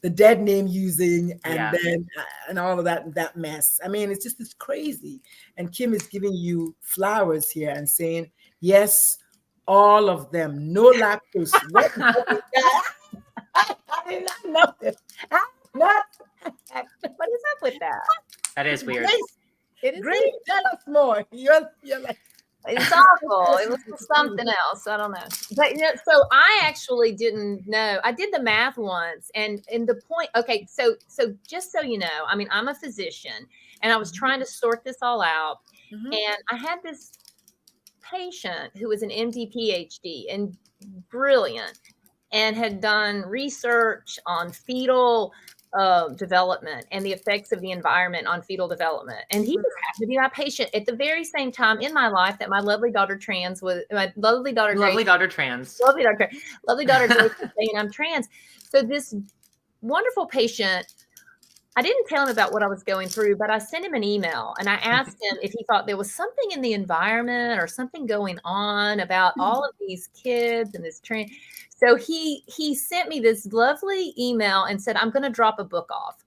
the dead name using and then and all of that mess. I mean, it's crazy. And Kim is giving you flowers here and saying, yes, all of them, no lactose. What is that? I did not know this. What is up with that? That is weird. Grace, tell us more. You're like, it's awful. It was something else. I don't know. But so I actually didn't know. I did the math once, and the point. Okay, so just so you know, I mean, I'm a physician, and I was trying to sort this all out, and I had this patient who was an MD PhD and brilliant, and had done research on fetal development and the effects of the environment on fetal development. And he was happened to be my patient at the very same time in my life that my lovely daughter Grace was saying I'm trans. So this wonderful patient, I didn't tell him about what I was going through, but I sent him an email and I asked him if he thought there was something in the environment or something going on about all of these kids and this trans. So he sent me this lovely email and said, I'm going to drop a book off.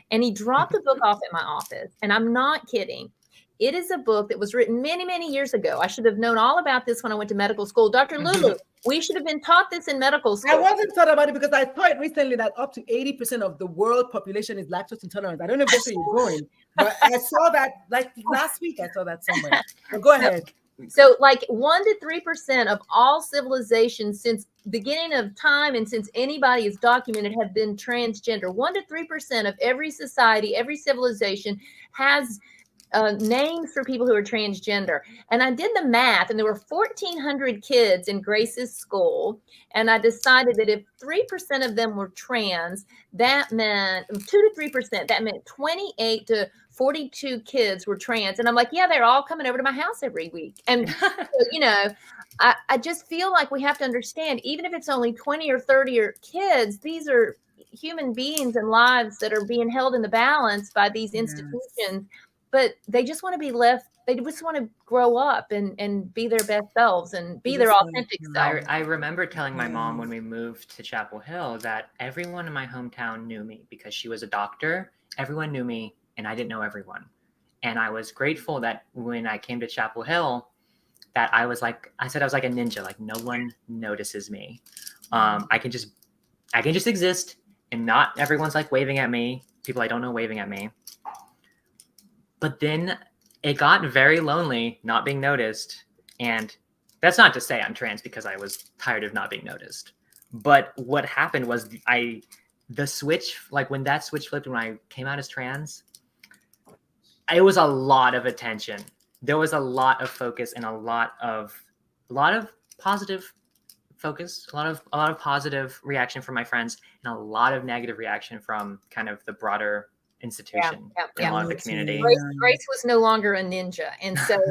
And he dropped the book off at my office. And I'm not kidding. It is a book that was written many, many years ago. I should have known all about this when I went to medical school. Dr. Lulu, we should have been taught this in medical school. I wasn't taught about it because I thought recently that up to 80% of the world population is lactose intolerant. I don't know if that's where you're going, but I saw that like last week. I saw that somewhere. But go ahead. So like 1 to 3% of all civilizations since beginning of time and since anybody is documented have been transgender. 1 to 3% of every society, every civilization has names for people who are transgender. And I did the math, and there were 1,400 kids in Grace's school. And I decided that if 3% of them were trans, that meant 2 to 3%. That meant 28 to 42 kids were trans. And I'm like, yeah, they're all coming over to my house every week. And, you know, I just feel like we have to understand, even if it's only 20 or 30 kids, these are human beings and lives that are being held in the balance by these institutions. But they just want to be left. They just want to grow up and be their best selves and be their authentic selves. I remember telling my mom when we moved to Chapel Hill that everyone in my hometown knew me because she was a doctor. Everyone knew me and I didn't know everyone. And I was grateful that when I came to Chapel Hill, that I was like a ninja, like no one notices me. I can just exist and not everyone's like waving at me. People I don't know waving at me. But then it got very lonely not being noticed. And that's not to say I'm trans because I was tired of not being noticed. But what happened was the switch, like when that switch flipped, when I came out as trans, it was a lot of attention. There was a lot of focus and a lot of positive focus, a lot of positive reaction from my friends and a lot of negative reaction from kind of the broader institution and a lot of the community. Grace was no longer a ninja, and so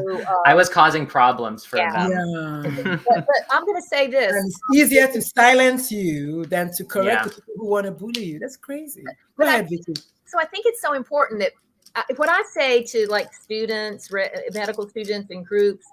I was causing problems for them. But I'm going to say this: and it's easier to silence you than to correct the people who want to bully you. That's crazy. Go ahead, Vickie. So I think it's so important that what I say to like students, medical students, and groups,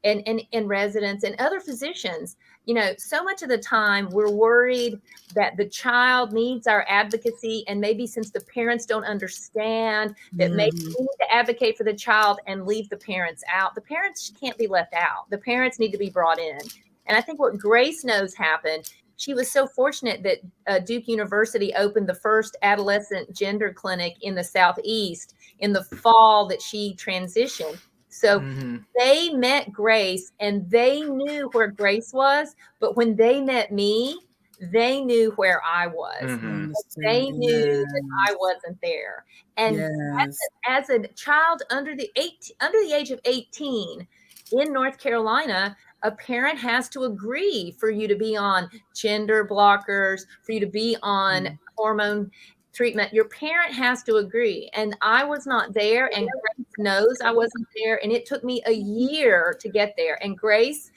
and residents and other physicians, you know, so much of the time we're worried that the child needs our advocacy. And maybe since the parents don't understand that maybe we need to advocate for the child and leave the parents out. The parents can't be left out. The parents need to be brought in. And I think what Grace knows happened, she was so fortunate that Duke University opened the first adolescent gender clinic in the Southeast in the fall that she transitioned. So Mhm. they met Grace and they knew where Grace was, but when they met me, they knew where I was. I Mhm. They understand. knew that I Yes. wasn't there. And Yes. as a child under the age of 18 in North Carolina, a parent has to agree for you to be on gender blockers, for you to be on hormone treatment. Your parent has to agree. And I was not there, and Grace knows I wasn't there. And it took me a year to get there. And Grace,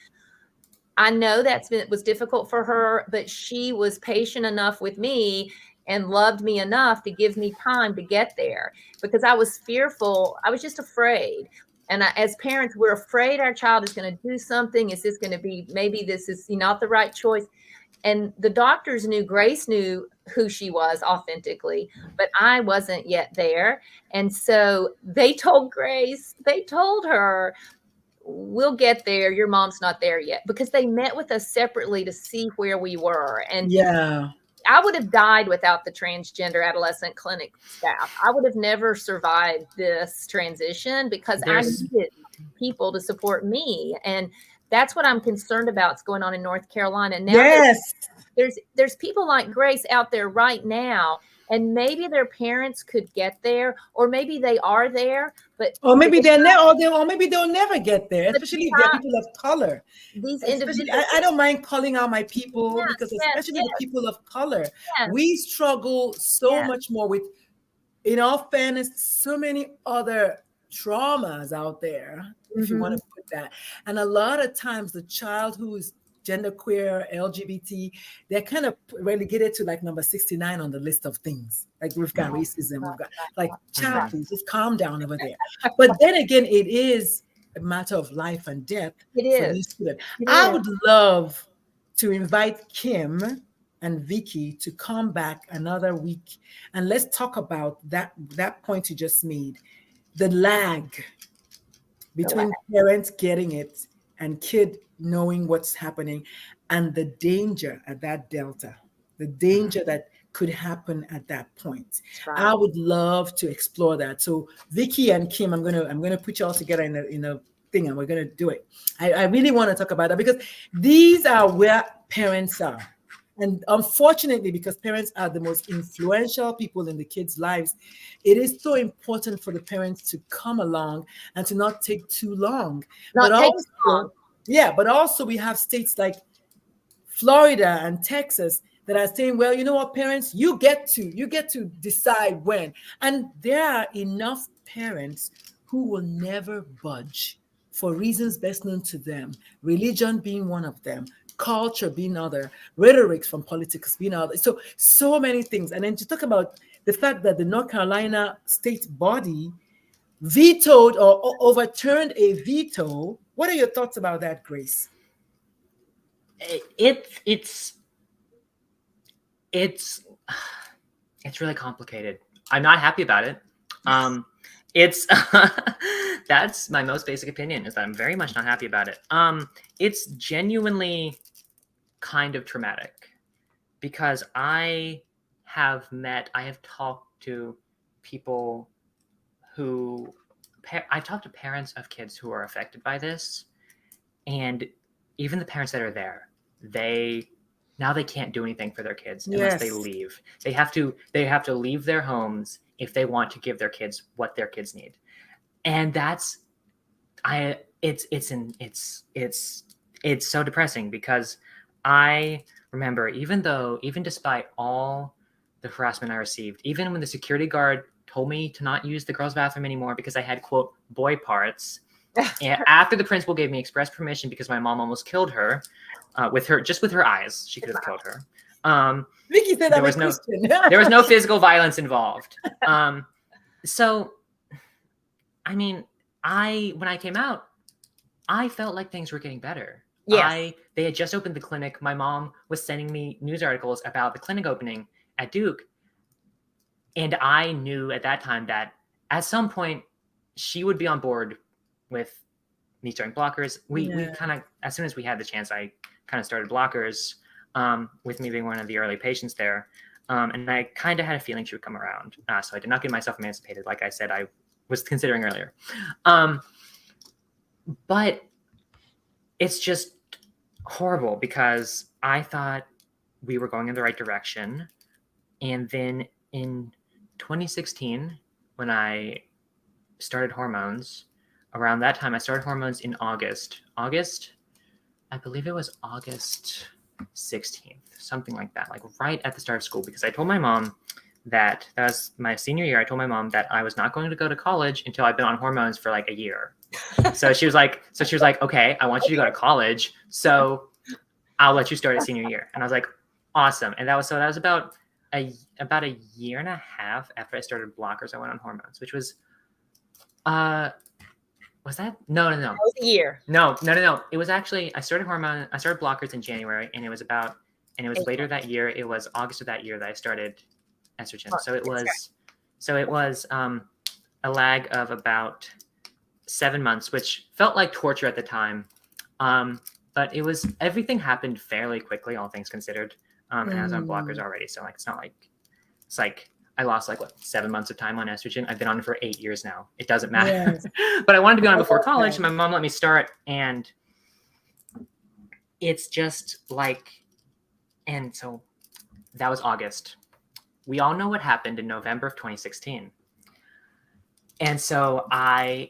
I know was difficult for her, but she was patient enough with me and loved me enough to give me time to get there, because I was fearful. I was just afraid. And as parents, we're afraid our child is going to do something. Is this going to be, maybe this is not the right choice? And the doctors knew, Grace knew who she was authentically, but I wasn't yet there. And so they told Grace, they told her, we'll get there. Your mom's not there yet, because they met with us separately to see where we were. And Yeah. I would have died without the transgender adolescent clinic staff. I would have never survived this transition because I There's needed people to support me. And that's what I'm concerned about. It's going on in North Carolina. Now Yes. there's people like Grace out there right now, and maybe their parents could get there, or maybe they are there, but Or maybe the they're never, or maybe they'll never get there, but the especially if they're people of color. these Especially, individuals, I don't mind calling out my people, yes, because yes, especially yes, the people of color, yes, we struggle so yes. much more with, in all fairness, so many other traumas out there, if you want to put that. And a lot of times the child who is genderqueer, LGBT, they're kind of relegated to like number 69 on the list of things. Like, we've got racism, we've got like, child, please just calm down over there. But then again, it is a matter of life and death It for is. these students. It I is. would love to invite Kim and Vickie to come back another week, and let's talk about that point you just made, the lag between parents getting it and kid knowing what's happening, and the danger at that delta, the danger that could happen at that point. That's right. I would love to explore that. So Vickie and Kim, I'm gonna put you all together in a thing, and we're gonna do it. I really want to talk about that, because these are where parents are. And unfortunately, because parents are the most influential people in the kids' lives, it is so important for the parents to come along and to not take too long. But Not take too long. also, yeah, but also we have states like Florida and Texas that are saying, well, you know what, parents, you get to decide when. And there are enough parents who will never budge for reasons best known to them, religion being one of them, culture being other, rhetorics from politics being other. So many things. And then to talk about the fact that the North Carolina state body vetoed or overturned a veto. What are your thoughts about that, Grace? it's really complicated. I'm not happy about it. It's that's my most basic opinion, is that I'm very much not happy about it. It's genuinely kind of traumatic, because I have talked to people who I've talked to parents of kids who are affected by this, and even the parents that are there, they can't do anything for their kids unless they leave. They have to leave their homes if they want to give their kids what their kids need. And it's so depressing, because I remember, even despite all the harassment I received, even when the security guard told me to not use the girls' bathroom anymore because I had, quote, boy parts, and after the principal gave me express permission because my mom almost killed her with her eyes, she could have killed her. Vickie said there was no physical violence involved. So, I mean, when I came out, I felt like things were getting better. Yes. They had just opened the clinic. My mom was sending me news articles about the clinic opening at Duke. And I knew at that time that at some point she would be on board with me starting blockers. We kind of, as soon as we had the chance, I kind of started blockers, with me being one of the early patients there. And I kind of had a feeling she would come around. So I did not get myself emancipated, like I said I was considering earlier. But it's just horrible because I thought we were going in the right direction. And then in 2016, when I started hormones, around that time, I started hormones in August. I believe it was August 16th, something like that, like right at the start of school, because I told my mom that was my senior year. I told my mom that I was not going to go to college until I'd been on hormones for like a year. So she was like, okay, I want you to go to college, so I'll let you start at senior year. And I was like, awesome. And that was about a year and a half after I started blockers. I went on hormones, which was was that? No. That was a year. No. It was actually, I started blockers in January, and it was later that year. It was August of that year that I started estrogen. So it was a lag of about 7 months, which felt like torture at the time. But everything happened fairly quickly, all things considered. And I was on blockers already. So like, it's like I lost 7 months of time on estrogen. I've been on it for 8 years now. It doesn't matter. Yes. But I wanted to be on it before college. And my mom let me start. And it's just and so that was August. We all know what happened in November of 2016. And so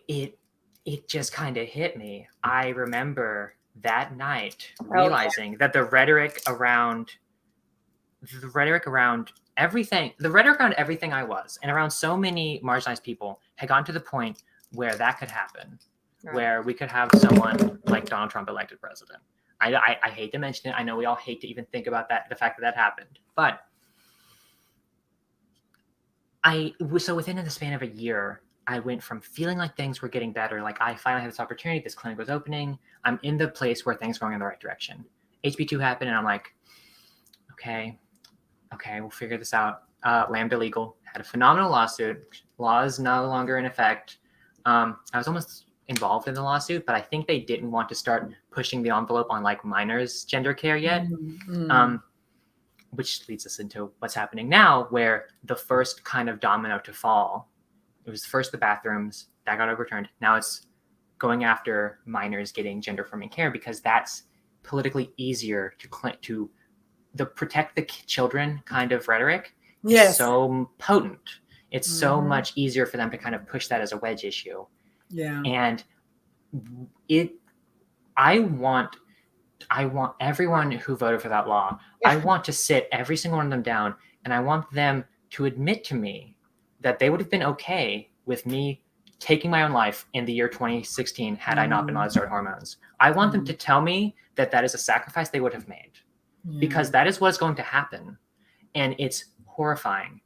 it just kind of hit me. I remember that night realizing that the rhetoric around everything I was, and around so many marginalized people, had gotten to the point where that could happen, where we could have someone like Donald Trump elected president. I hate to mention it. I know we all hate to even think about that, the fact that happened. But so within the span of a year, I went from feeling like things were getting better, like I finally had this opportunity, this clinic was opening, I'm in the place where things are going in the right direction. HB2 happened, and I'm like, okay, we'll figure this out. Lambda Legal had a phenomenal lawsuit. Law is no longer in effect. I was almost involved in the lawsuit, but I think they didn't want to start pushing the envelope on minors' gender care yet. Which leads us into what's happening now, where the first kind of domino to fall, it was first the bathrooms, that got overturned. Now it's going after minors getting gender-affirming care, because that's politically easier to the protect the children kind of rhetoric. Yes. Is so potent. It's so much easier for them to kind of push that as a wedge issue. Yeah. And I want everyone who voted for that law, I want to sit every single one of them down, and I want them to admit to me that they would have been okay with me taking my own life in the year 2016 had I not been allowed to start hormones. I want them to tell me that is a sacrifice they would have made, because that is what's going to happen, and it's horrifying.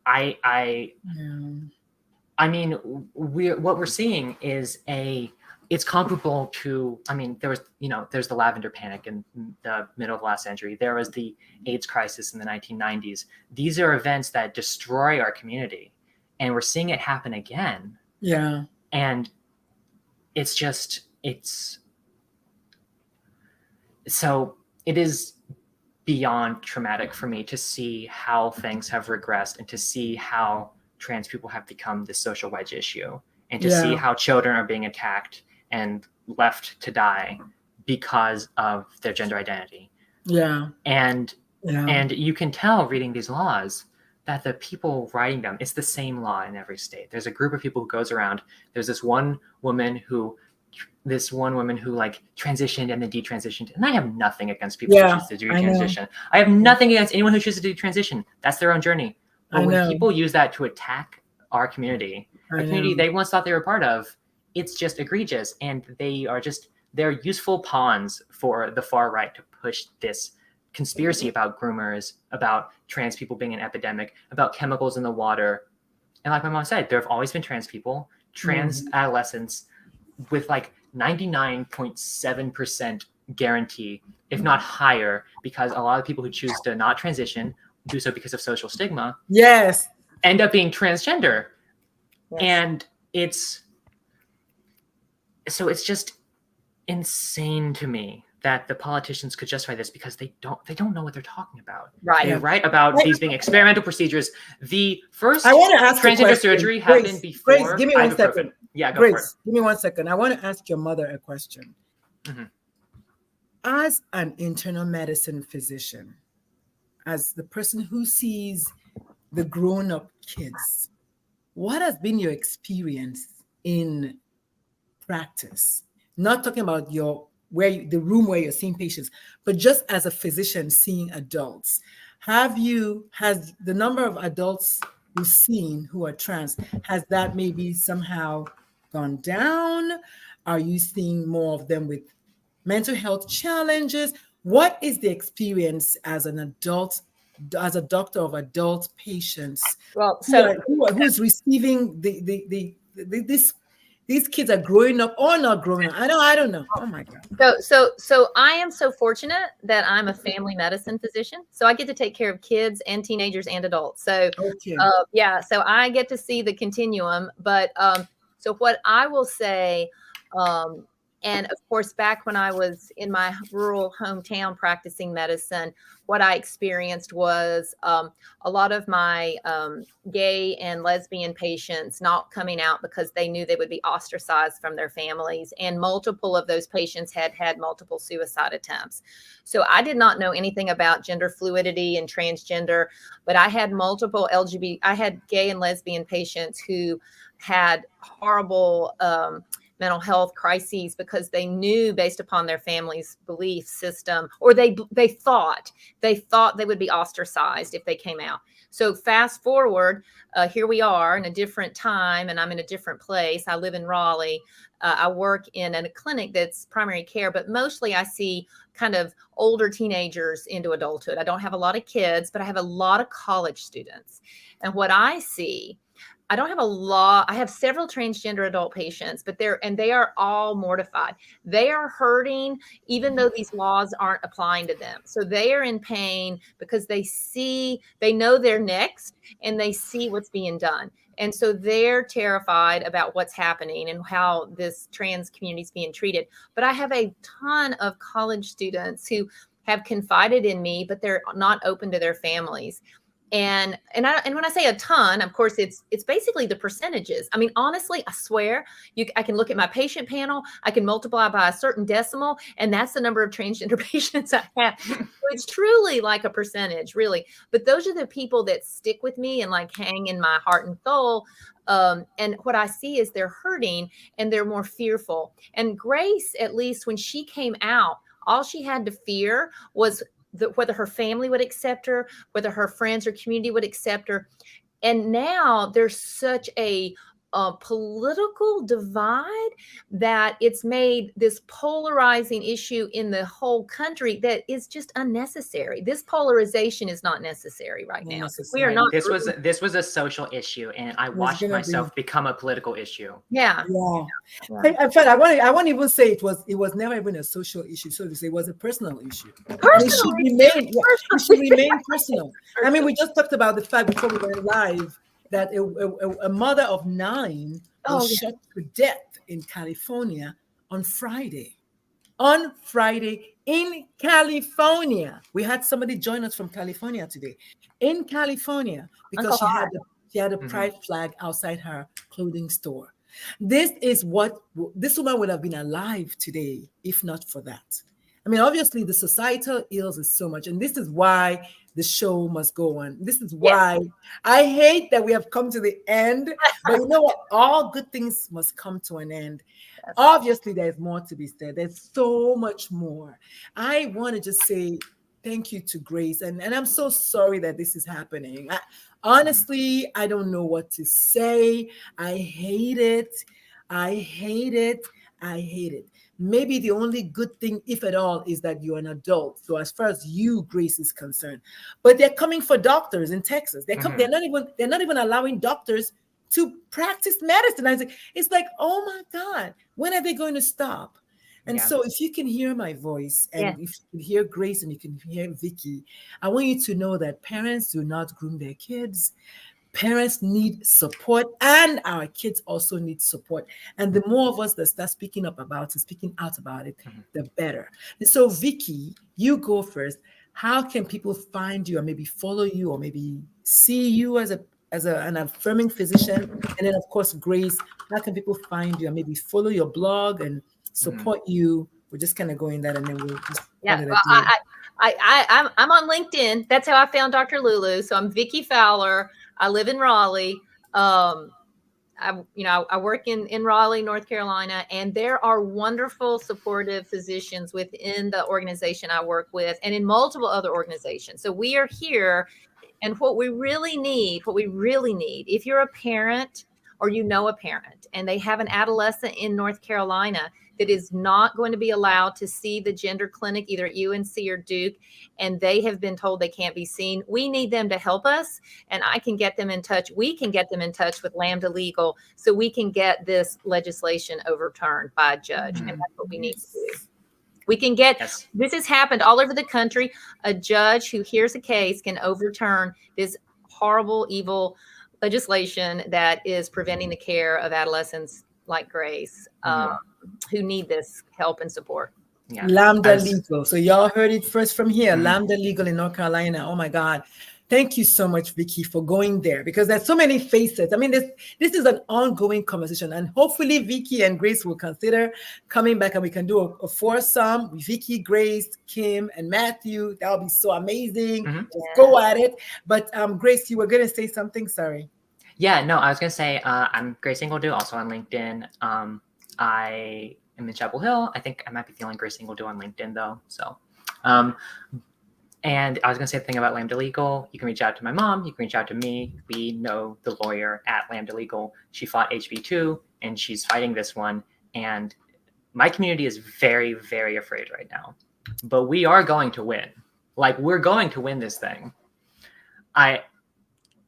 I mean, what we're seeing is it's comparable to, there's the lavender panic in the middle of the last century. There was the AIDS crisis in the 1990s. These are events that destroy our community, and we're seeing it happen again. Yeah. And so it is beyond traumatic for me to see how things have regressed, and to see how trans people have become this social wedge issue, and to see how children are being attacked and left to die because of their gender identity. Yeah. And you can tell reading these laws that the people writing them, it's the same law in every state. There's a group of people who goes around. There's this one woman who transitioned and then detransitioned. And I have nothing against people who choose to do transition. I have nothing against anyone who chooses to do transition. That's their own journey. But when people use that to attack our community, a community they once thought they were part of, it's just egregious. And they're useful pawns for the far right to push this conspiracy about groomers, about trans people being an epidemic, about chemicals in the water. And like my mom said, there have always been trans people, trans adolescents with 99.7% guarantee, if not higher, because a lot of people who choose to not transition do so because of social stigma. Yes. End up being transgender. Yes. And it's just insane to me that the politicians could justify this because they don't know what they're talking about. Right. They write about these being experimental procedures. The first I want to ask transgender surgery happened before. Grace, give me 1 second. Yeah, go Grace, for it. give me 1 second. I want to ask your mother a question. Mm-hmm. As an internal medicine physician, as the person who sees the grown-up kids, what has been your experience in practice? Not talking about the room where you're seeing patients, but just as a physician seeing adults. Has the number of adults you've seen who are trans, has that maybe somehow gone down? Are you seeing more of them with mental health challenges? What is the experience as an adult, as a doctor of adult patients? Well, so who's receiving these kids are growing up or not growing up? I don't know. Oh my God. So I am so fortunate that I'm a family medicine physician. So I get to take care of kids and teenagers and adults. So Okay. so I get to see the continuum. But so what I will say, and of course, back when I was in my rural hometown practicing medicine, what I experienced was a lot of my gay and lesbian patients not coming out because they knew they would be ostracized from their families. And multiple of those patients had had multiple suicide attempts. So I did not know anything about gender fluidity and transgender, but I had multiple I had gay and lesbian patients who had horrible mental health crises because they knew, based upon their family's belief system, or they thought they would be ostracized if they came out. So fast forward, here we are in a different time, and I'm in a different place. I live in Raleigh. I work in a clinic that's primary care, but mostly I see kind of older teenagers into adulthood. I don't have a lot of kids, but I have a lot of college students. And what I see, I don't have a lot. I have several transgender adult patients, but they are all mortified. They are hurting, even though these laws aren't applying to them. So they are in pain because they know they're next, and they see what's being done. And so they're terrified about what's happening and how this trans community is being treated. But I have a ton of college students who have confided in me, but they're not open to their families. And when I say a ton, of course, it's basically the percentages. I mean, honestly, I swear, I can look at my patient panel, I can multiply by a certain decimal, and that's the number of transgender patients I have. So it's truly like a percentage, really. But those are the people that stick with me and like hang in my heart and soul. And what I see is they're hurting and they're more fearful. And Grace, at least when she came out, all she had to fear was whether her family would accept her, whether her friends or community would accept her. And now there's such a political divide that it's made this polarizing issue in the whole country that is just unnecessary. This polarization is not necessary right now. We are not. This was a social issue, and I watched myself become a political issue. Yeah. In fact, I won't even say it was never even a social issue. So to say, it was a personal issue. It should remain personal. I mean, we just talked about the fact before we went live that a mother of 9 was shot to death in California on Friday. On Friday in California. We had somebody join us from California today. In California, because she had a pride flag outside her clothing store. This woman would have been alive today if not for that. I mean, obviously, the societal ills is so much, and this is why the show must go on. This is why I hate that we have come to the end, but you know what? All good things must come to an end. Obviously, there's more to be said. There's so much more. I want to just say thank you to Grace, and I'm so sorry that this is happening. Honestly, I don't know what to say. I hate it. I hate it. I hate it. Maybe the only good thing, if at all, is that you're an adult. So as far as you, Grace, is concerned, but they're coming for doctors in Texas. They're not even allowing doctors to practice medicine. It's like, oh my God, when are they going to stop? And so if you can hear my voice, and if you can hear Grace and you can hear Vickie, I want you to know that parents do not groom their kids. Parents need support, and our kids also need support. And the more of us that start speaking up about it, speaking out about it, the better. And so, Vickie, you go first. How can people find you, or maybe follow you, or maybe see you as an affirming physician? And then, of course, Grace, how can people find you, and maybe follow your blog and support you? We're just kind of going that, and then we'll just Yeah, call it a well, day. I'm on LinkedIn. That's how I found Dr. Lulu. So I'm Vickie Fowler. I live in Raleigh. I work in Raleigh, North Carolina, and there are wonderful supportive physicians within the organization I work with and in multiple other organizations. So we are here. And what we really need, if you're a parent or you know a parent and they have an adolescent in North Carolina that is not going to be allowed to see the gender clinic, either at UNC or Duke, and they have been told they can't be seen, we need them to help us. And I can get them in touch. We can get them in touch with Lambda Legal so we can get this legislation overturned by a judge. And that's what we need to do. We can get, this has happened all over the country. A judge who hears a case can overturn this horrible, evil legislation that is preventing the care of adolescents like Grace, who need this help and support. Yeah. Lambda Legal. So y'all heard it first from here. Lambda Legal in North Carolina. Oh my God. Thank you so much, Vickie, for going there, because there's so many faces. I mean, this is an ongoing conversation, and hopefully Vickie and Grace will consider coming back and we can do a foursome with Vickie, Grace, Kim, and Matthew. That would be so amazing. Just go at it. But Grace, you were going to say something. Sorry. Yeah, no, I was going to say I'm Grace Ingledew, also on LinkedIn. I am in Chapel Hill. I think I might be the only Grace Ingledew on LinkedIn, though. So, and I was going to say the thing about Lambda Legal. You can reach out to my mom. You can reach out to me. We know the lawyer at Lambda Legal. She fought HB2, and she's fighting this one. And my community is very, very afraid right now. But we are going to win. Like, we're going to win this thing. I'm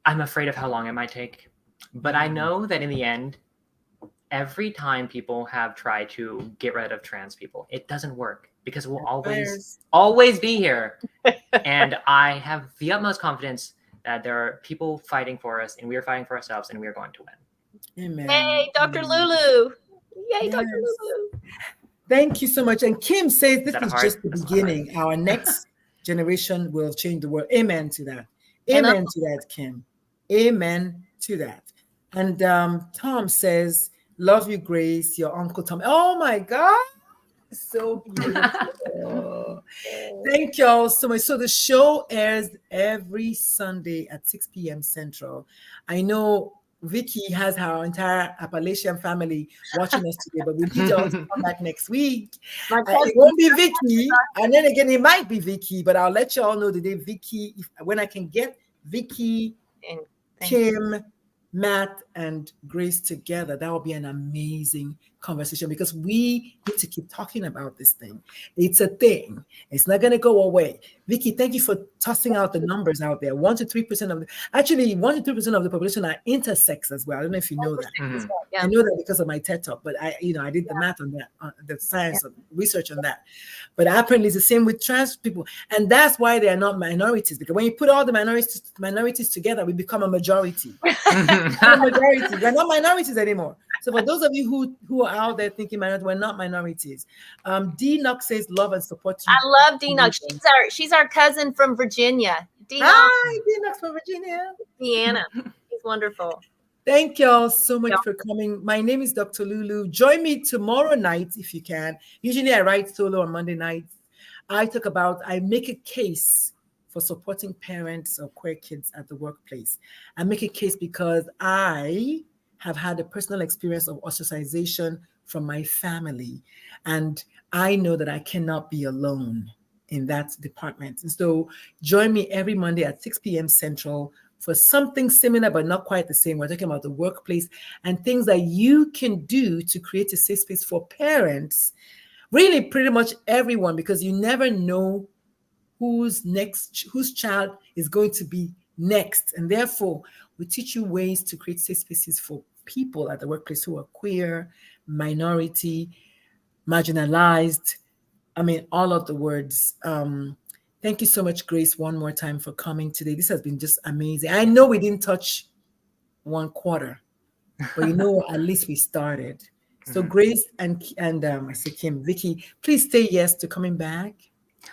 afraid of how long it might take. But I know that in the end, every time people have tried to get rid of trans people, it doesn't work. Because we'll always be here. And I have the utmost confidence that there are people fighting for us, and we are fighting for ourselves, and we are going to win. Amen. Hey, Dr. Lulu. Yay, Dr. Lulu. Thank you so much. And Kim says this is just the beginning. Our next generation will change the world. Amen to that. Amen to that, Kim. Amen to that. And Tom says, love you, Grace, your Uncle Tom. Oh, my God. So beautiful. Thank y'all so much. So the show airs every Sunday at 6 p.m. Central. I know Vickie has her entire Appalachian family watching us today, but we need y'all to come back next week. It won't be Vickie, and then again, it might be Vickie, but I'll let y'all know the day Vickie, when I can get Vickie, Kim, Matt, and Grace together, that will be an amazing conversation, because we need to keep talking about this thing. It's a thing. It's not going to go away. Vickie, thank you for tossing out the numbers out there. 1 to 3% of 1 to 3% of the population are intersex as well. I don't know if you know that. I know that because of my TED Talk, but I did the math on that, the science of research on that. But apparently it's the same with trans people. And that's why they are not minorities, because when you put all the minorities together, we become a majority. We're not minorities anymore. So for those of you who are out there thinking minority, we're not minorities. D Knox says love and support you. I love D Knox. She's our cousin from Virginia. Hi, D Knox from Virginia. Deanna. She's wonderful. Thank y'all so much for coming. My name is Dr. Lulu. Join me tomorrow night if you can. Usually I write solo on Monday nights. I make a case for supporting parents of queer kids at the workplace. I make a case because I have had a personal experience of ostracization from my family. And I know that I cannot be alone in that department. And so join me every Monday at 6 p.m. Central for something similar, but not quite the same. We're talking about the workplace and things that you can do to create a safe space for parents, really pretty much everyone, because you never know whose child is going to be next. And therefore, we teach you ways to create safe spaces for people at the workplace who are queer, minority, marginalized. I mean, all of the words. Thank you so much, Grace, one more time for coming today. This has been just amazing. I know we didn't touch one quarter. But you know what? At least we started. So Mhm. Grace and I say Kim, Vickie, please say yes to coming back.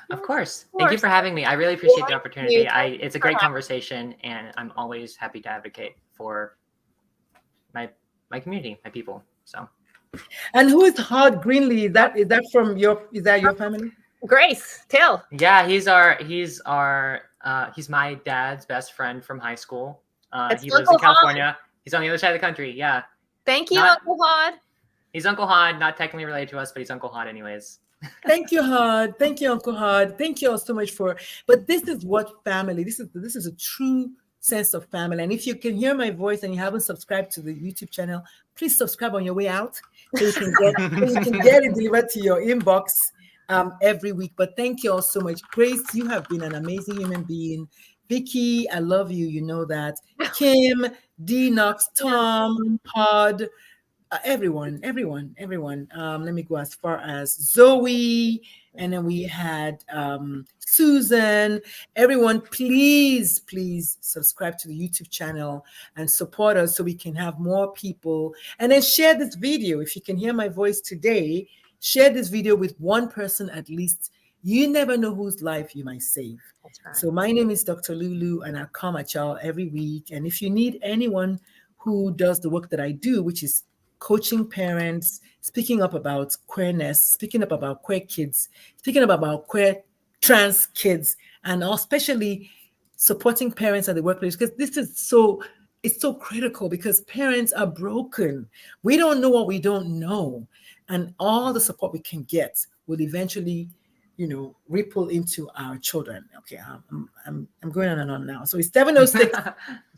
Of course. Of Thank you course. for having me. I really appreciate the Thank opportunity. you. It's a great conversation, and I'm always happy to advocate for my community, my people. So And who is Hod Greenlee? Is that your family? Grace, tell. yeah, he's my dad's best friend from high school. That's He lives in Uncle Hod. California. He's on the other side of the country. Yeah. Thank you, Not- Uncle Hod. He's Uncle Hod, not technically related to us, but he's Uncle Hod anyways. Thank you, Hod. Thank you, Uncle Hod. Thank you all so much but this is what family, this is a true sense of family. And if you can hear my voice and you haven't subscribed to the YouTube channel, please subscribe on your way out so you can get it delivered to your inbox every week. But thank you all so much. Grace, you have been an amazing human being. Vickie, I love you. You know that. Kim, D Knox, Tom, Hod, everyone. Let me go as far as Zoe, and then we had Susan. Everyone, please subscribe to the YouTube channel and support us so we can have more people. And then share this video. If you can hear my voice today, share this video with one person at least. You never know whose life you might save. That's right. So my name is Dr. Lulu, and I come at y'all every week. And if you need anyone who does the work that I do, which is coaching parents, speaking up about queerness, speaking up about queer kids, speaking up about queer trans kids, and especially supporting parents at the workplace, because it's so critical because parents are broken. We don't know what we don't know. And all the support we can get will eventually, ripple into our children. Okay, I'm going on and on now. So it's 7:06. The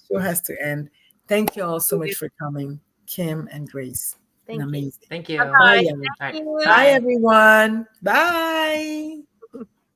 show has to end. Thank you all so much for coming, Kim and Grace. Thank you. Amazing. Thank you. Bye-bye. Bye, Thank you. Bye, everyone. Bye.